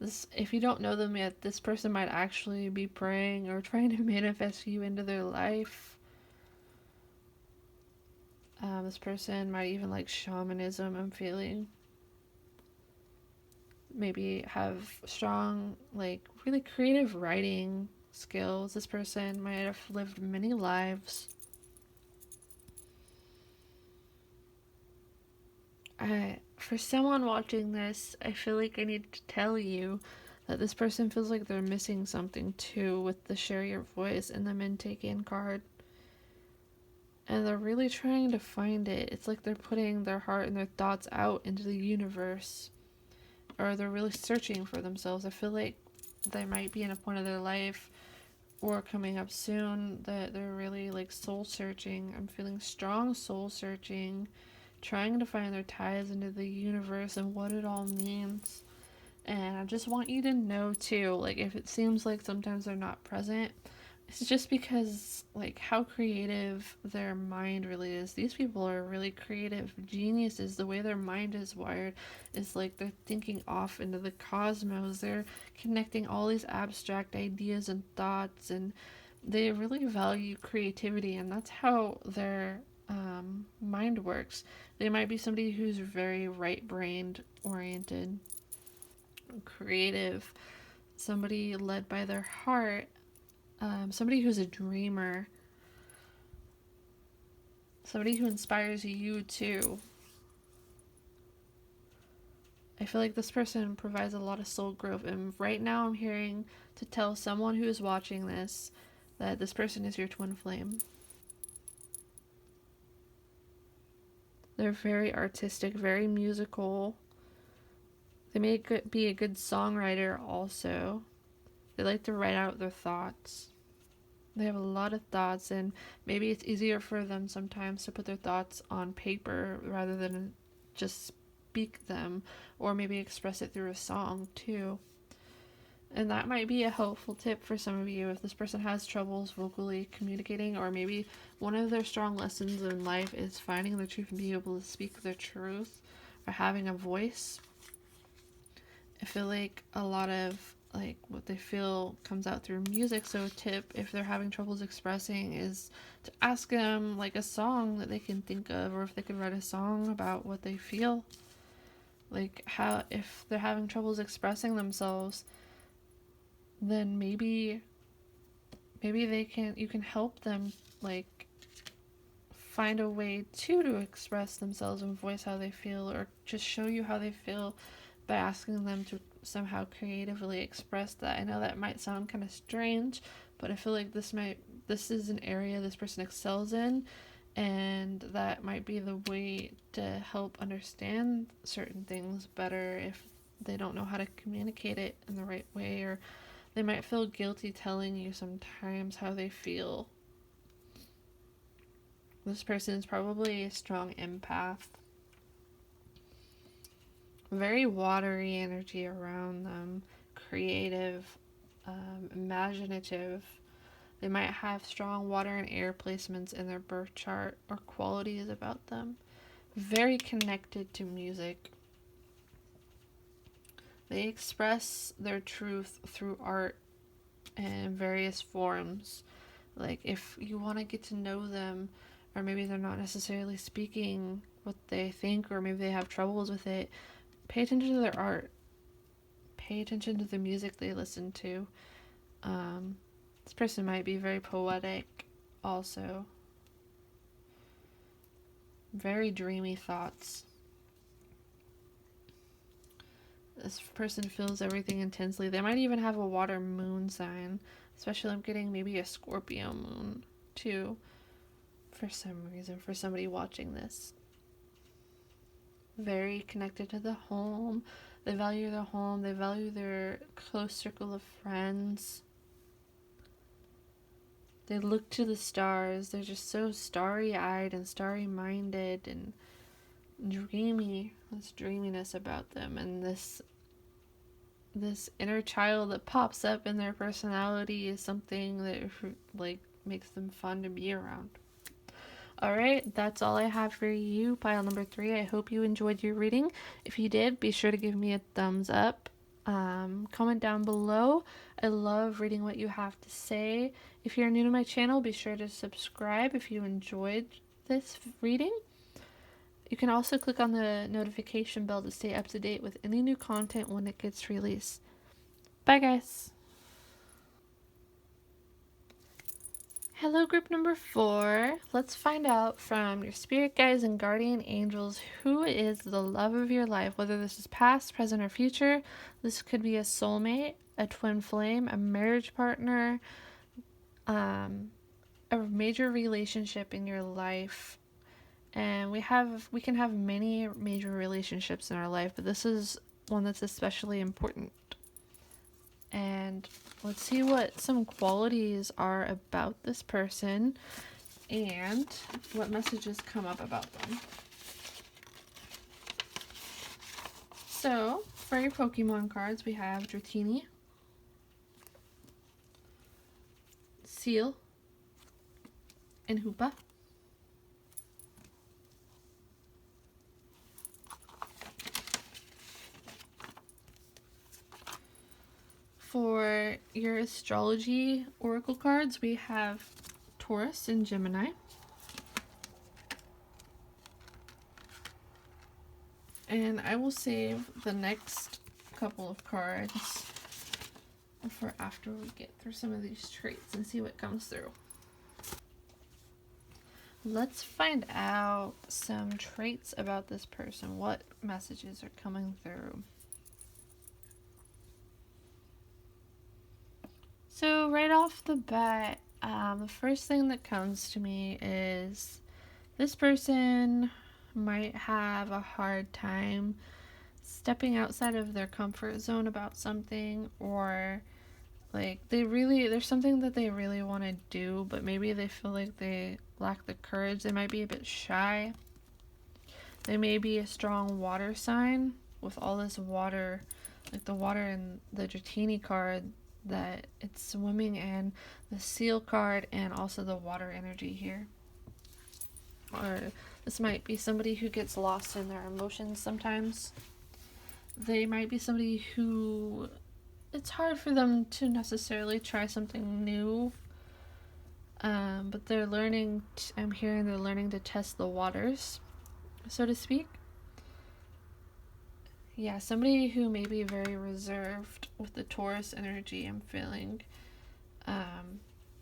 This, if you don't know them yet, this person might actually be praying or trying to manifest you into their life. This person might even like shamanism, I'm feeling. Maybe have strong, like, really creative writing skills. This person might have lived many lives. For someone watching this, I feel like I need to tell you that this person feels like they're missing something too with the share your voice and the men take in card. And they're really trying to find it. It's like they're putting their heart and their thoughts out into the universe. Or they're really searching for themselves. I feel like they might be in a point of their life or coming up soon that they're really like soul searching. I'm feeling strong soul searching, trying to find their ties into the universe and what it all means. And I just want you to know too, like if it seems like sometimes they're not present, it's just because like how creative their mind really is. These people are really creative geniuses. The way their mind is wired is like they're thinking off into the cosmos. They're connecting all these abstract ideas and thoughts, and they really value creativity, and that's how their mind works. They might be somebody who's very right-brained oriented, creative, somebody led by their heart, somebody who's a dreamer, somebody who inspires you too. I feel like this person provides a lot of soul growth, and right now I'm hearing to tell someone who is watching this that this person is your twin flame. They're very artistic, very musical. They may be a good songwriter also. They like to write out their thoughts. They have a lot of thoughts, and maybe it's easier for them sometimes to put their thoughts on paper rather than just speak them, or maybe express it through a song too. And that might be a helpful tip for some of you if this person has troubles vocally communicating, or maybe one of their strong lessons in life is finding their truth and being able to speak their truth, or having a voice. I feel like a lot of like what they feel comes out through music. So a tip if they're having troubles expressing is to ask them like a song that they can think of, or if they could write a song about what they feel. Like how if they're having troubles expressing themselves, then maybe you can help them like find a way to express themselves and voice how they feel, or just show you how they feel by asking them to somehow creatively express that. I know that might sound kind of strange, but I feel like this is an area this person excels in, and that might be the way to help understand certain things better if they don't know how to communicate it in the right way, or they might feel guilty telling you sometimes how they feel. This person is probably a strong empath. Very watery energy around them, creative, imaginative. They might have strong water and air placements in their birth chart or qualities about them. Very connected to music. They express their truth through art in various forms. Like if you want to get to know them, or maybe they're not necessarily speaking what they think, or maybe they have troubles with it, pay attention to their art. Pay attention to the music they listen to. This person might be very poetic also. Very dreamy thoughts. This person feels everything intensely. They might even have a water moon sign. Especially I'm getting maybe a Scorpio moon too, for some reason, for somebody watching this. Very connected to the home. They value their home. They value their close circle of friends. They look to the stars. They're just so starry-eyed and starry-minded and dreamy. This dreaminess about them, and this inner child that pops up in their personality is something that like makes them fun to be around. Alright, that's all I have for you, pile number 3. I hope you enjoyed your reading. If you did, be sure to give me a thumbs up. Comment down below. I love reading what you have to say. If you're new to my channel, be sure to subscribe if you enjoyed this reading. You can also click on the notification bell to stay up to date with any new content when it gets released. Bye, guys. Hello, group number 4. Let's find out from your spirit guides and guardian angels who is the love of your life, whether this is past, present, or future. This could be a soulmate, a twin flame, a marriage partner, a major relationship in your life. And we can have many major relationships in our life, but this is one that's especially important. And let's see what some qualities are about this person and what messages come up about them. So, for your Pokemon cards, we have Dratini, Seal, and Hoopa. For your astrology oracle cards, we have Taurus and Gemini. And I will save the next couple of cards for after we get through some of these traits and see what comes through. Let's find out some traits about this person. What messages are coming through? So right off the bat, the first thing that comes to me is this person might have a hard time stepping outside of their comfort zone about something, or like there's something that they really want to do, but maybe they feel like they lack the courage. They might be a bit shy. They may be a strong water sign with all this water, like the water in the Dratini card that it's swimming in, the Seal card, and also the water energy here. Or this might be somebody who gets lost in their emotions sometimes. They might be somebody who it's hard for them to necessarily try something new, but they're learning, I'm hearing they're learning to test the waters, so to speak. Yeah, somebody who may be very reserved with the Taurus energy, I'm feeling.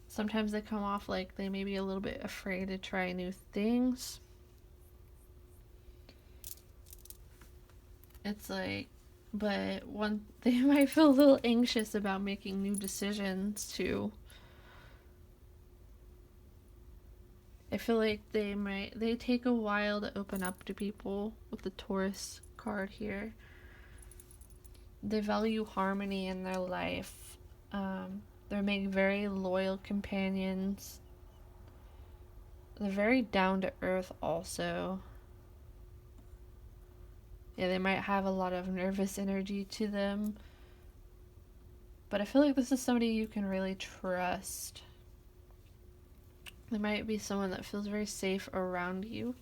Sometimes they come off like they may be a little bit afraid to try new things. It's like, but they might feel a little anxious about making new decisions too. I feel like they take a while to open up to people with the Taurus card here. They value harmony in their life. They're making very loyal companions. They're very down to earth also. Yeah, they might have a lot of nervous energy to them. But I feel like this is somebody you can really trust. They might be someone that feels very safe around you.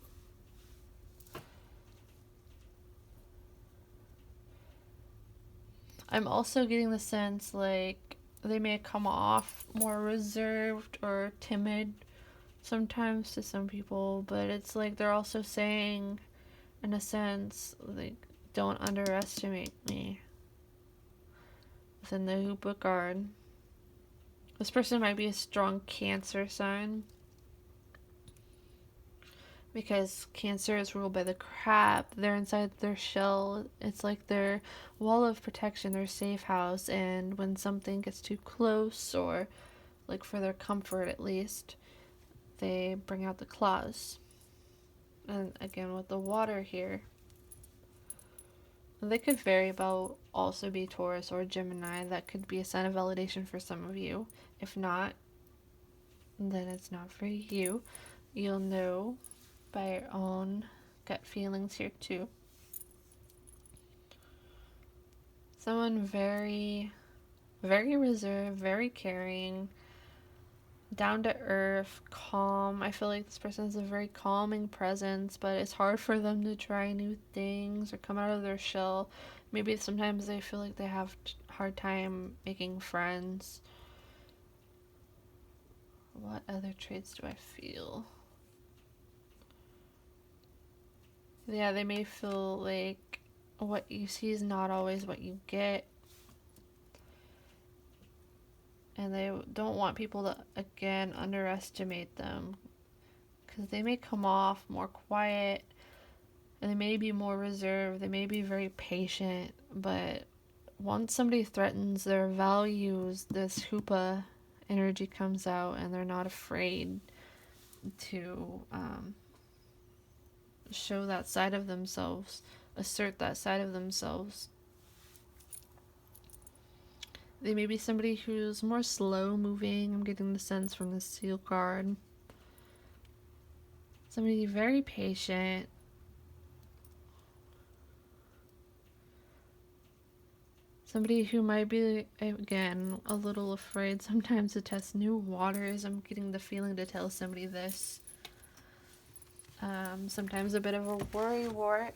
I'm also getting the sense like they may come off more reserved or timid sometimes to some people, but it's like they're also saying, in a sense, like, don't underestimate me. Within the Hoopa card, this person might be a strong Cancer sign. because Cancer is ruled by the crab. They're inside their shell. It's like their wall of protection, their safe house. And when something gets too close, or like for their comfort at least, they bring out the claws. And again, with the water here, they could very well also be Taurus or Gemini. That could be a sign of validation for some of you. If not, then it's not for you. You'll know by your own gut feelings here too. Someone very, very reserved, very caring, down to earth, calm. I feel like this person has a very calming presence, but it's hard for them to try new things or come out of their shell. Maybe sometimes they feel like they have a hard time making friends. What other traits do I feel? Yeah, they may feel like what you see is not always what you get. And they don't want people to, again, underestimate them. Because they may come off more quiet, and they may be more reserved. They may be very patient. But once somebody threatens their values, this hoopa energy comes out, and they're not afraid to show that side of themselves, assert that side of themselves. They may be somebody who's more slow moving. I'm getting the sense from the Seal card. Somebody very patient. Somebody who might be, again, a little afraid sometimes to test new waters. I'm getting the feeling to tell somebody this. Sometimes a bit of a worry wart.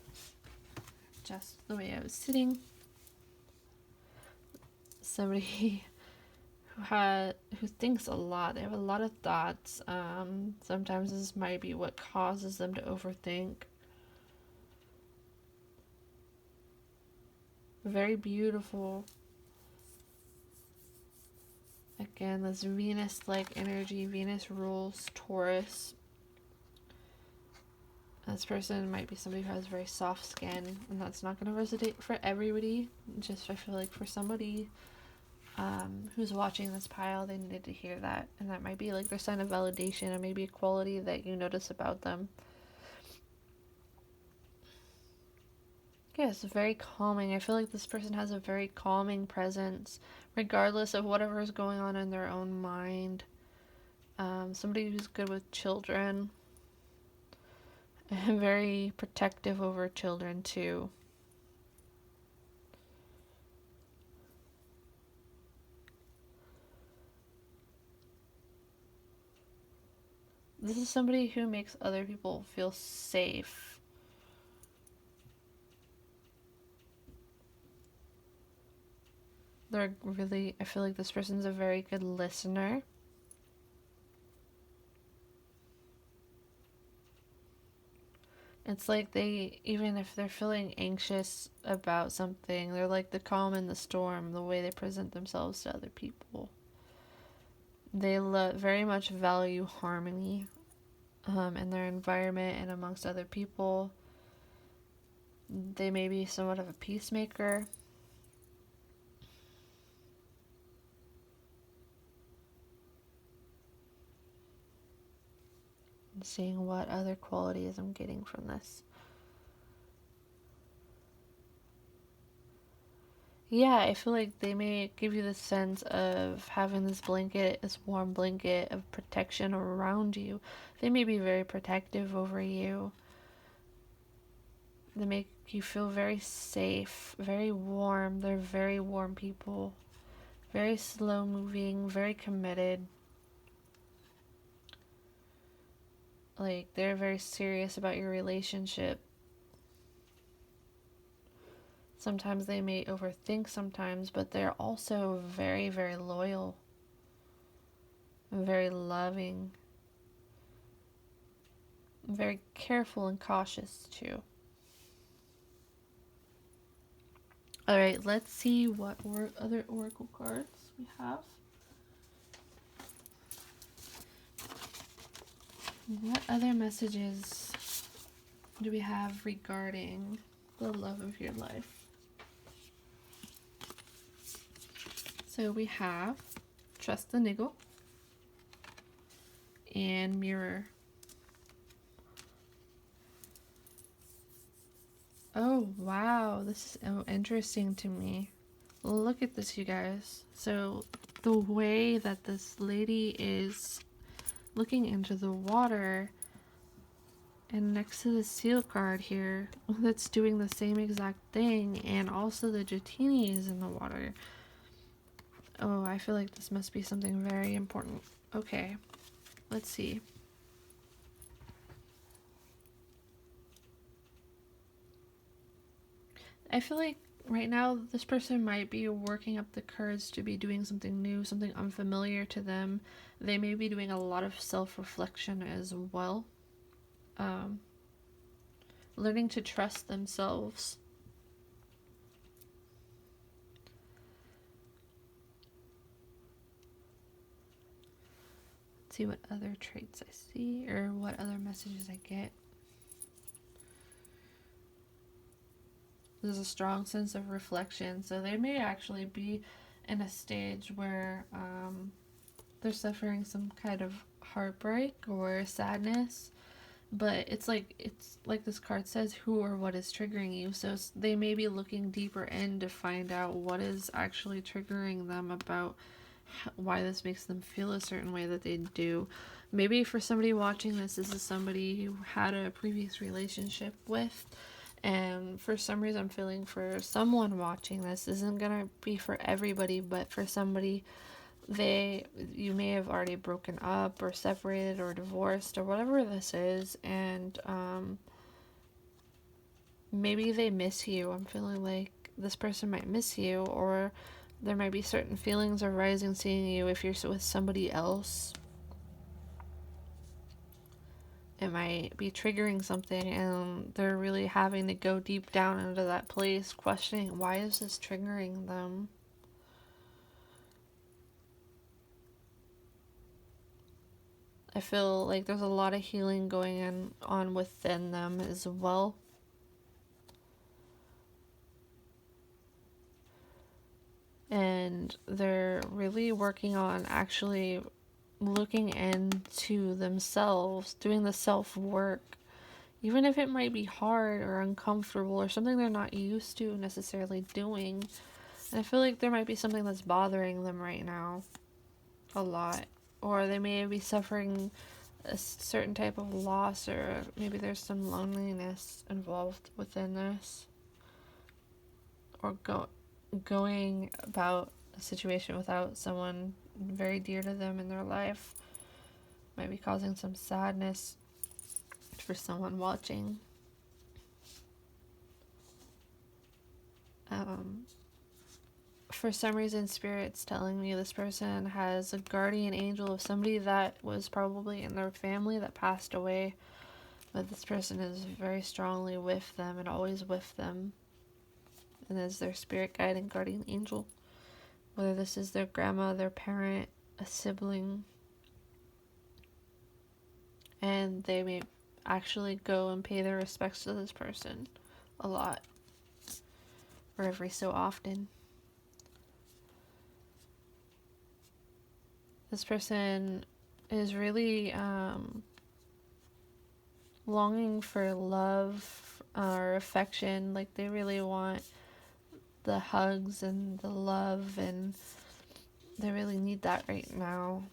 Just the way I was sitting. Somebody who thinks a lot. They have a lot of thoughts. Sometimes this might be what causes them to overthink. Very beautiful. Again, this Venus-like energy. Venus rules Taurus. This person might be somebody who has very soft skin, and that's not going to resonate for everybody. Just I feel like for somebody who's watching this pile, they needed to hear that, and that might be like their sign of validation, and maybe a quality that you notice about them. Yeah, it's very calming. I feel like this person has a very calming presence, regardless of whatever is going on in their own mind. Somebody who's good with children. And very protective over children too. This is somebody who makes other people feel safe. They're really, I feel like this person's a very good listener. It's like they, even if they're feeling anxious about something, they're like the calm in the storm, the way they present themselves to other people. They very much value harmony in their environment and amongst other people. They may be somewhat of a peacemaker. Seeing what other qualities I'm getting from this. Yeah, I feel like they may give you the sense of having this blanket, this warm blanket of protection around you. They may be very protective over you. They make you feel very safe, very warm. They're very warm people. Very slow moving, very committed. Like, they're very serious about your relationship. Sometimes they may overthink sometimes, but they're also very, very loyal. And very loving. Very careful and cautious, too. Alright, let's see what other oracle cards we have. What other messages do we have regarding the love of your life? So we have trust the niggle and mirror. Oh, wow. This is interesting to me. Look at this, you guys. So the way that this lady is looking into the water, and next to the seal card here, that's doing the same exact thing, and also the Jatini is in the water. Oh, I feel like this must be something very important. Okay, let's see. I feel like right now this person might be working up the courage to be doing something new, something unfamiliar to them. They may be doing a lot of self-reflection as well. Learning to trust themselves. Let's see what other traits I see, or what other messages I get. There's a strong sense of reflection, so they may actually be in a stage where they're suffering some kind of heartbreak or sadness, but it's like this card says, who or what is triggering you. So they may be looking deeper in to find out what is actually triggering them, about why this makes them feel a certain way that they do. Maybe for somebody watching this, this is somebody who had a previous relationship with, and for some reason I'm feeling for someone watching this isn't gonna be for everybody, but for somebody, you may have already broken up or separated or divorced or whatever this is, and maybe they miss you. I'm feeling like this person might miss you, or there might be certain feelings arising seeing you if you're with somebody else. It might be triggering something, and they're really having to go deep down into that place, questioning, why is this triggering them? I feel like there's a lot of healing going on within them as well. And they're really working on actually looking into themselves, doing the self-work, even if it might be hard or uncomfortable or something they're not used to necessarily doing. And I feel like there might be something that's bothering them right now a lot, or they may be suffering a certain type of loss, or maybe there's some loneliness involved within this, or going about a situation without someone very dear to them in their life might be causing some sadness for someone watching. For some reason, Spirit's telling me this person has a guardian angel of somebody that was probably in their family that passed away, but this person is very strongly with them and always with them, and is their spirit guide and guardian angel. Whether this is their grandma, their parent, a sibling, and they may actually go and pay their respects to this person a lot, or every so often. This person is really longing for love or affection. Like, they really want the hugs and the love, and they really need that right now.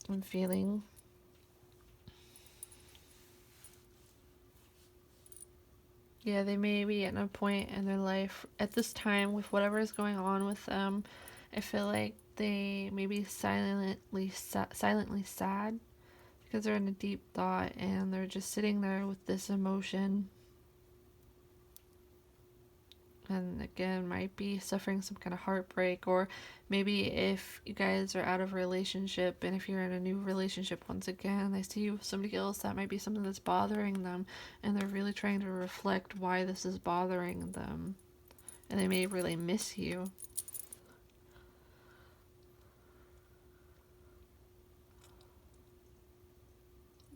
I'm feeling. Yeah, they may be at a point in their life at this time with whatever is going on with them. I feel like they may be silently sad because they're in a deep thought and they're just sitting there with this emotion. And again, might be suffering some kind of heartbreak, or maybe if you guys are out of a relationship and if you're in a new relationship once again, they see you with somebody else, that might be something that's bothering them, and they're really trying to reflect why this is bothering them, and they may really miss you.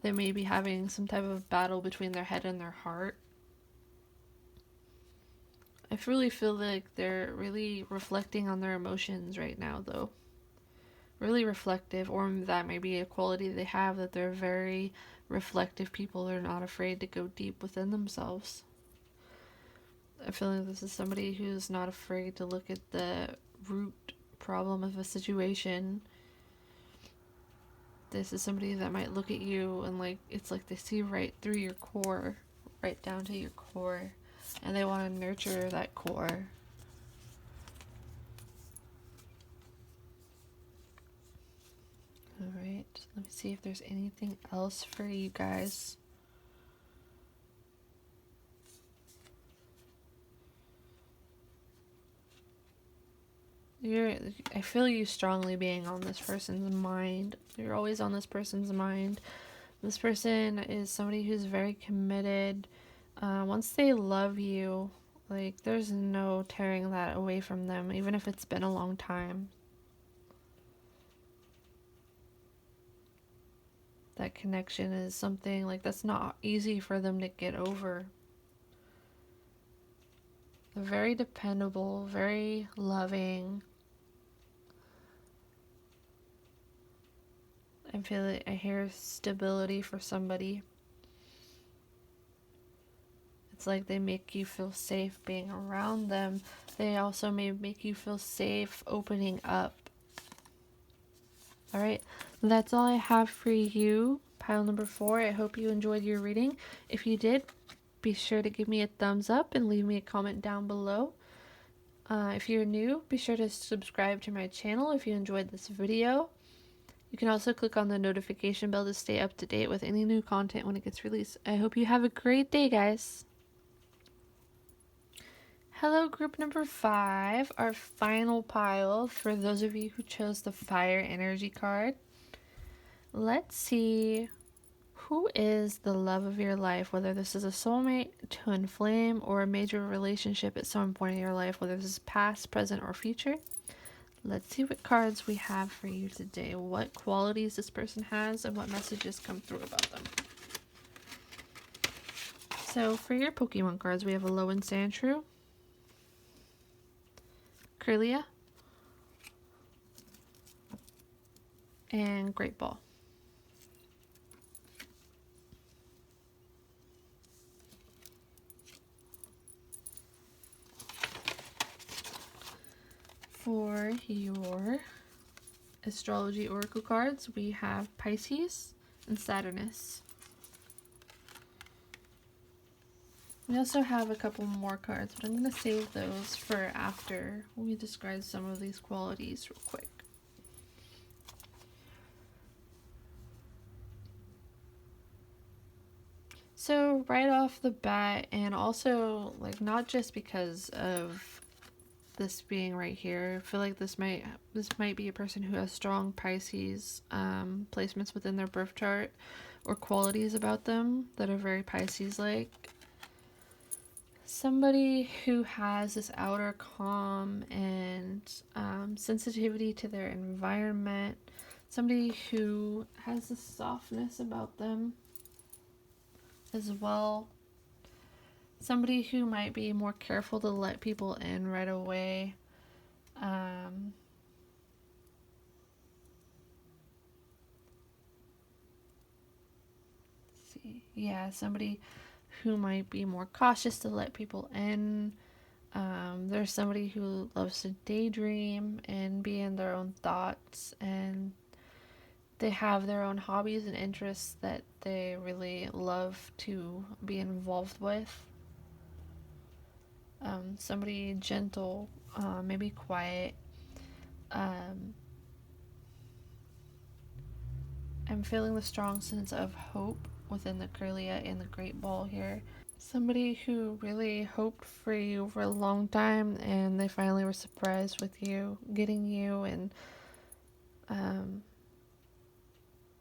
They may be having some type of battle between their head and their heart. I really feel like they're really reflecting on their emotions right now, though. Really reflective, or that may be a quality they have, that they're very reflective people. They're not afraid to go deep within themselves. I feel like this is somebody who's not afraid to look at the root problem of a situation. This is somebody that might look at you and like it's like they see right through your core, right down to your core, and they want to nurture that core. All right, let me see if there's anything else for you guys. I feel you strongly being on this person's mind. You're always on this person's mind. This person is somebody who's very committed. Once they love you, like there's no tearing that away from them, even if it's been a long time. That connection is something like that's not easy for them to get over. They're very dependable, very loving. I feel like I hear stability for somebody. It's like they make you feel safe being around them. They also may make you feel safe opening up. Alright, that's all I have for you, pile number 4. I hope you enjoyed your reading. If you did, be sure to give me a thumbs up and leave me a comment down below. If you're new, be sure to subscribe to my channel if you enjoyed this video. You can also click on the notification bell to stay up to date with any new content when it gets released. I hope you have a great day, guys. Hello, group number 5, our final pile for those of you who chose the fire energy card. Let's see who is the love of your life, whether this is a soulmate, twin flame, or a major relationship at some point in your life, whether this is past, present, or future. Let's see what cards we have for you today, what qualities this person has, and what messages come through about them. So for your Pokemon cards, we have a Alolan Sandshrew, Kirlia, and Great Ball. For your astrology oracle cards, we have Pisces and Saturnus. We also have a couple more cards, but I'm going to save those for after we describe some of these qualities real quick. So right off the bat, and also like not just because of this being right here, I feel like this might be a person who has strong Pisces placements within their birth chart or qualities about them that are very Pisces-like. Somebody who has this outer calm and sensitivity to their environment. Somebody who has this softness about them as well. Somebody who might be more careful to let people in right away. Let's see. Yeah, somebody who might be more cautious to let people in. There's somebody who loves to daydream and be in their own thoughts, and they have their own hobbies and interests that they really love to be involved with. Somebody gentle, maybe quiet. I'm feeling the strong sense of hope within the Kirlia and the Great Ball here. Somebody who really hoped for you for a long time, and they finally were surprised with you, getting you, and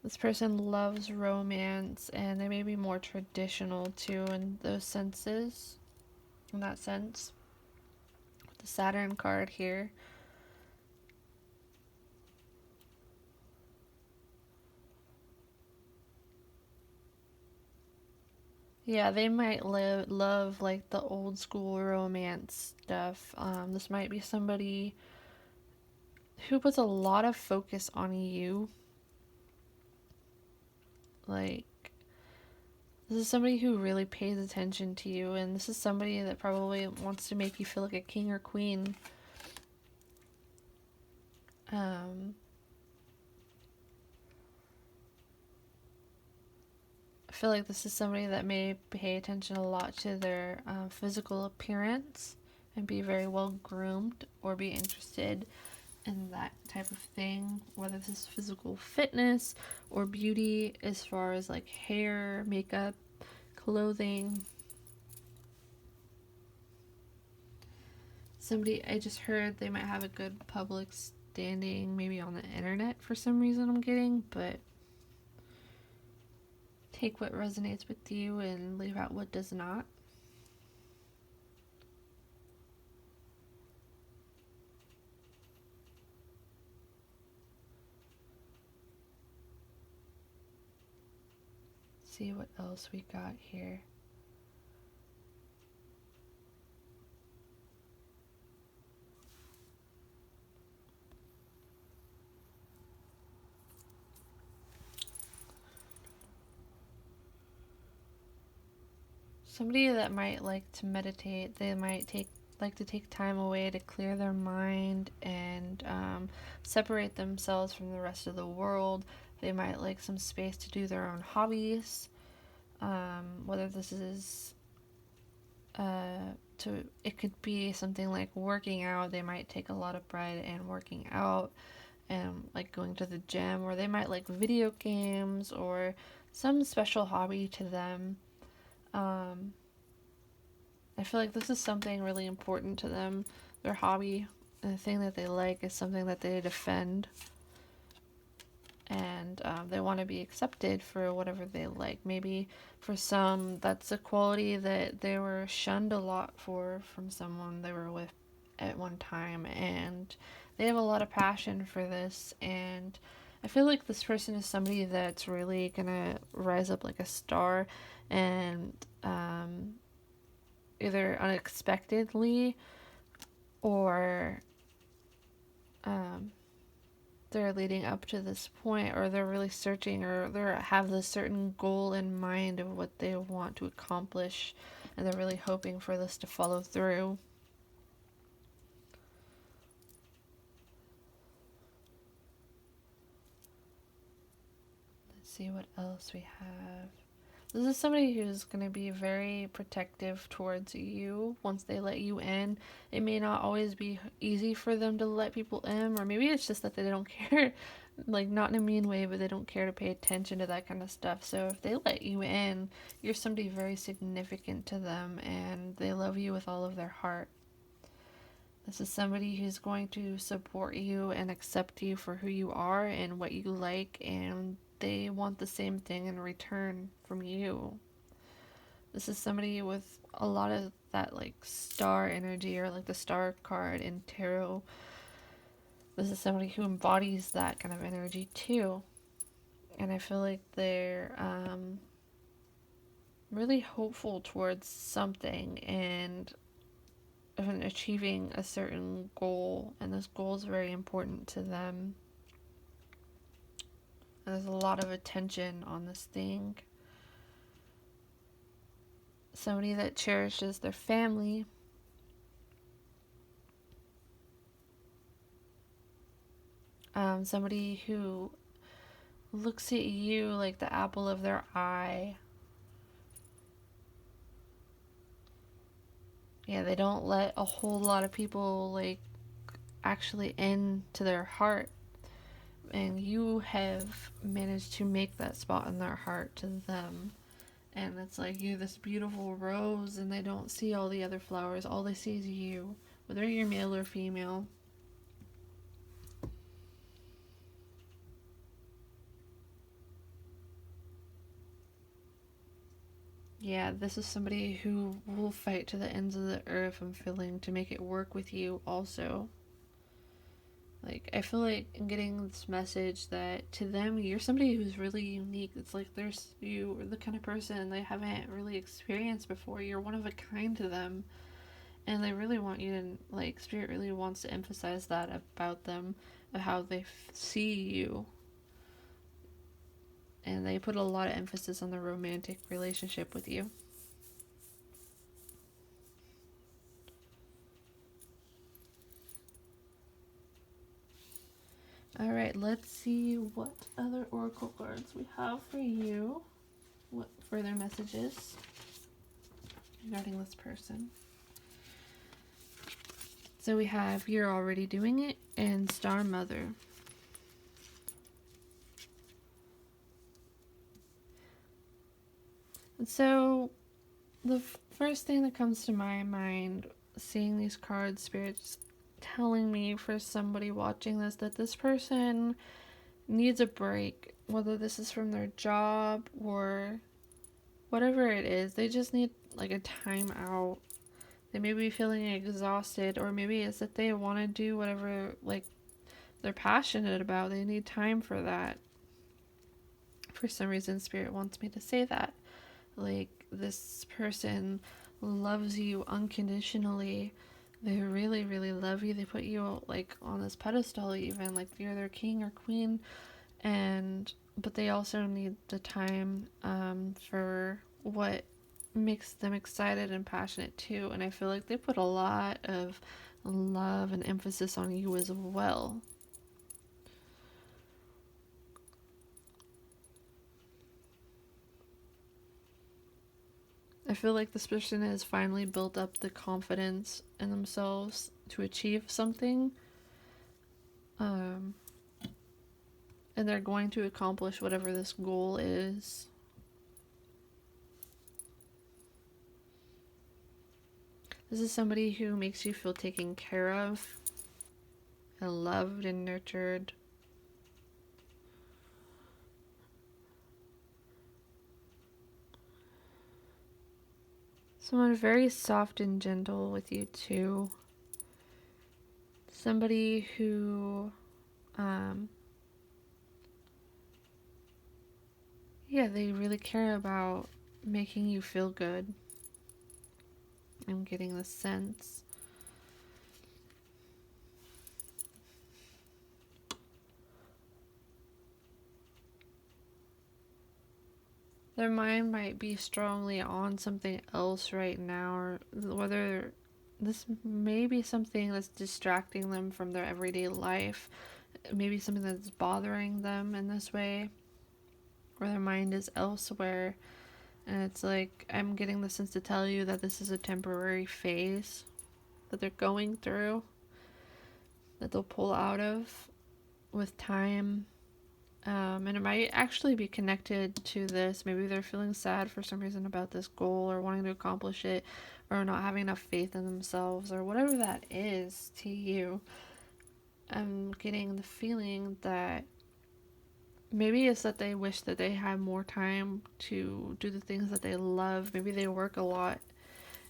this person loves romance, and they may be more traditional too in those senses, in that sense. The Saturn card here. Yeah, they might love like the old school romance stuff. This might be somebody who puts a lot of focus on you. Like, this is somebody who really pays attention to you, and this is somebody that probably wants to make you feel like a king or queen. Um, I feel like this is somebody that may pay attention a lot to their physical appearance and be very well groomed or be interested in that type of thing, whether this is physical fitness or beauty as far as like hair, makeup, clothing. Somebody, I just heard they might have a good public standing, maybe on the internet for some reason I'm getting, but take what resonates with you and leave out what does not. See what else we got here. Somebody that might like to meditate, they might like to take time away to clear their mind and separate themselves from the rest of the world. They might like some space to do their own hobbies. Whether this is it could be something like working out. They might take a lot of pride in working out and like going to the gym, or they might like video games or some special hobby to them. Um, I feel like this is something really important to them. Their hobby, and the thing that they like, is something that they defend. And they want to be accepted for whatever they like. Maybe for some, that's a quality that they were shunned a lot for from someone they were with at one time. And they have a lot of passion for this. And I feel like this person is somebody that's really gonna rise up like a star and either unexpectedly or they're leading up to this point, or they're really searching, or they have this certain goal in mind of what they want to accomplish, and they're really hoping for this to follow through. Let's see what else we have. This is somebody who's going to be very protective towards you once they let you in. It may not always be easy for them to let people in, or maybe it's just that they don't care, like not in a mean way, but they don't care to pay attention to that kind of stuff. So if they let you in, you're somebody very significant to them and they love you with all of their heart. This is somebody who's going to support you and accept you for who you are and what you like, and they want the same thing in return from you. This is somebody with a lot of that like star energy, or like the star card in tarot. This is somebody who embodies that kind of energy too. And I feel like they're really hopeful towards something and achieving a certain goal, and this goal is very important to them. And there's a lot of attention on this thing. Somebody that cherishes their family. Somebody who looks at you like the apple of their eye. Yeah, they don't let a whole lot of people like actually into their heart, and you have managed to make that spot in their heart to them. And it's like you're this beautiful rose, and they don't see all the other flowers. All they see is you, whether you're male or female. Yeah, this is somebody who will fight to the ends of the earth, I'm feeling, to make it work with you also. Like, I feel like I'm getting this message that to them, you're somebody who's really unique. It's like you're the kind of person they haven't really experienced before. You're one of a kind to them. And they really want you to, like, Spirit really wants to emphasize that about them, of how they see you. And they put a lot of emphasis on the romantic relationship with you. Alright, let's see what other oracle cards we have for you. What further messages regarding this person. So we have You're Already Doing It and Star Mother. And so the first thing that comes to my mind, seeing these cards, Spirit's telling me for somebody watching this that this person needs a break, whether this is from their job or whatever it is. They just need like a time out. They may be feeling exhausted, or maybe it's that they want to do whatever like they're passionate about. They need time for that. For some reason, Spirit wants me to say that. Like, this person loves you unconditionally. They really, really love you. They put you like on this pedestal, even like you're their king or queen. But they also need the time for what makes them excited and passionate too. And I feel like they put a lot of love and emphasis on you as well. I feel like this person has finally built up the confidence in themselves to achieve something. And they're going to accomplish whatever this goal is. This is somebody who makes you feel taken care of and loved and nurtured. Someone very soft and gentle with you too. Somebody who, they really care about making you feel good. I'm getting the sense. Their mind might be strongly on something else right now, or whether this may be something that's distracting them from their everyday life, maybe something that's bothering them in this way, or their mind is elsewhere. And it's like, I'm getting the sense to tell you that this is a temporary phase that they're going through, that they'll pull out of with time. And it might actually be connected to this. Maybe they're feeling sad for some reason about this goal, or wanting to accomplish it, or not having enough faith in themselves, or whatever that is to you. I'm getting the feeling that maybe it's that they wish that they had more time to do the things that they love. Maybe they work a lot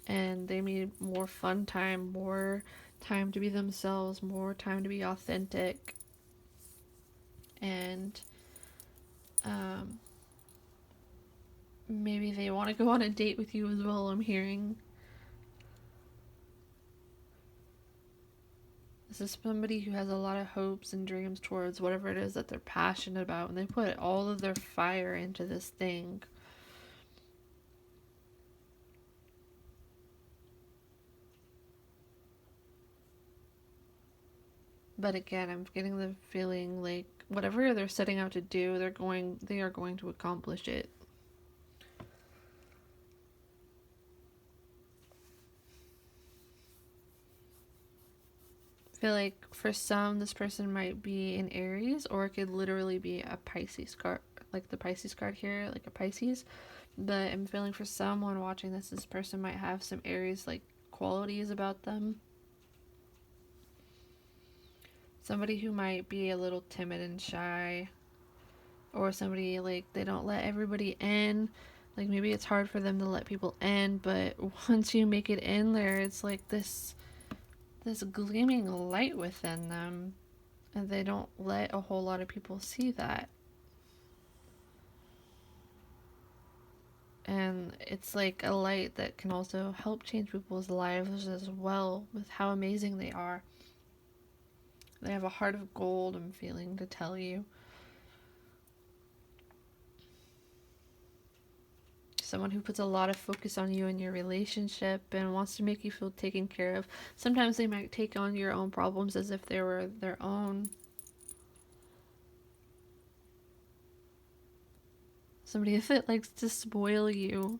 and they need more fun time, more time to be themselves, more time to be authentic. And maybe they want to go on a date with you as well, I'm hearing. This is somebody who has a lot of hopes and dreams towards whatever it is that they're passionate about, and they put all of their fire into this thing. But again, I'm getting the feeling like whatever they're setting out to do, they are going to accomplish it. I feel like for some, this person might be an Aries, or it could literally be a Pisces card, like the Pisces card here, like a Pisces. But I'm feeling for someone watching this person might have some Aries like qualities about them. Somebody who might be a little timid and shy, or somebody like they don't let everybody in. Like, maybe it's hard for them to let people in, but once you make it in there, it's like this gleaming light within them. And they don't let a whole lot of people see that. And it's like a light that can also help change people's lives as well, with how amazing they are. They have a heart of gold, I'm feeling to tell you. Someone who puts a lot of focus on you and your relationship and wants to make you feel taken care of. Sometimes they might take on your own problems as if they were their own. Somebody that likes to spoil you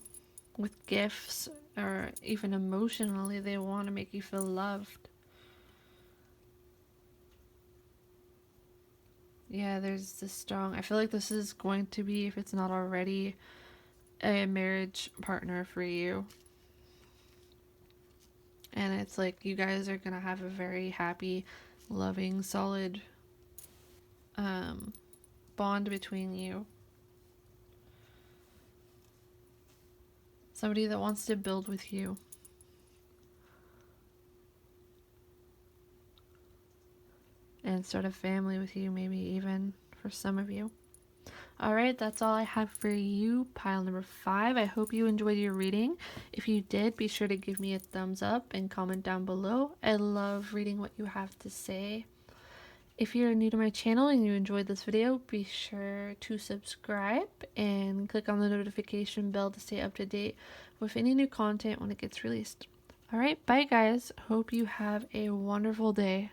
with gifts, or even emotionally, they want to make you feel loved. Yeah, there's this strong, I feel like this is going to be, if it's not already, a marriage partner for you. And it's like you guys are gonna have a very happy, loving, solid bond between you. Somebody that wants to build with you. And start a family with you, maybe even for some of you. Alright, that's all I have for you, pile number 5. I hope you enjoyed your reading. If you did, be sure to give me a thumbs up and comment down below. I love reading what you have to say. If you're new to my channel and you enjoyed this video, be sure to subscribe and click on the notification bell to stay up to date with any new content when it gets released. Alright, bye guys. Hope you have a wonderful day.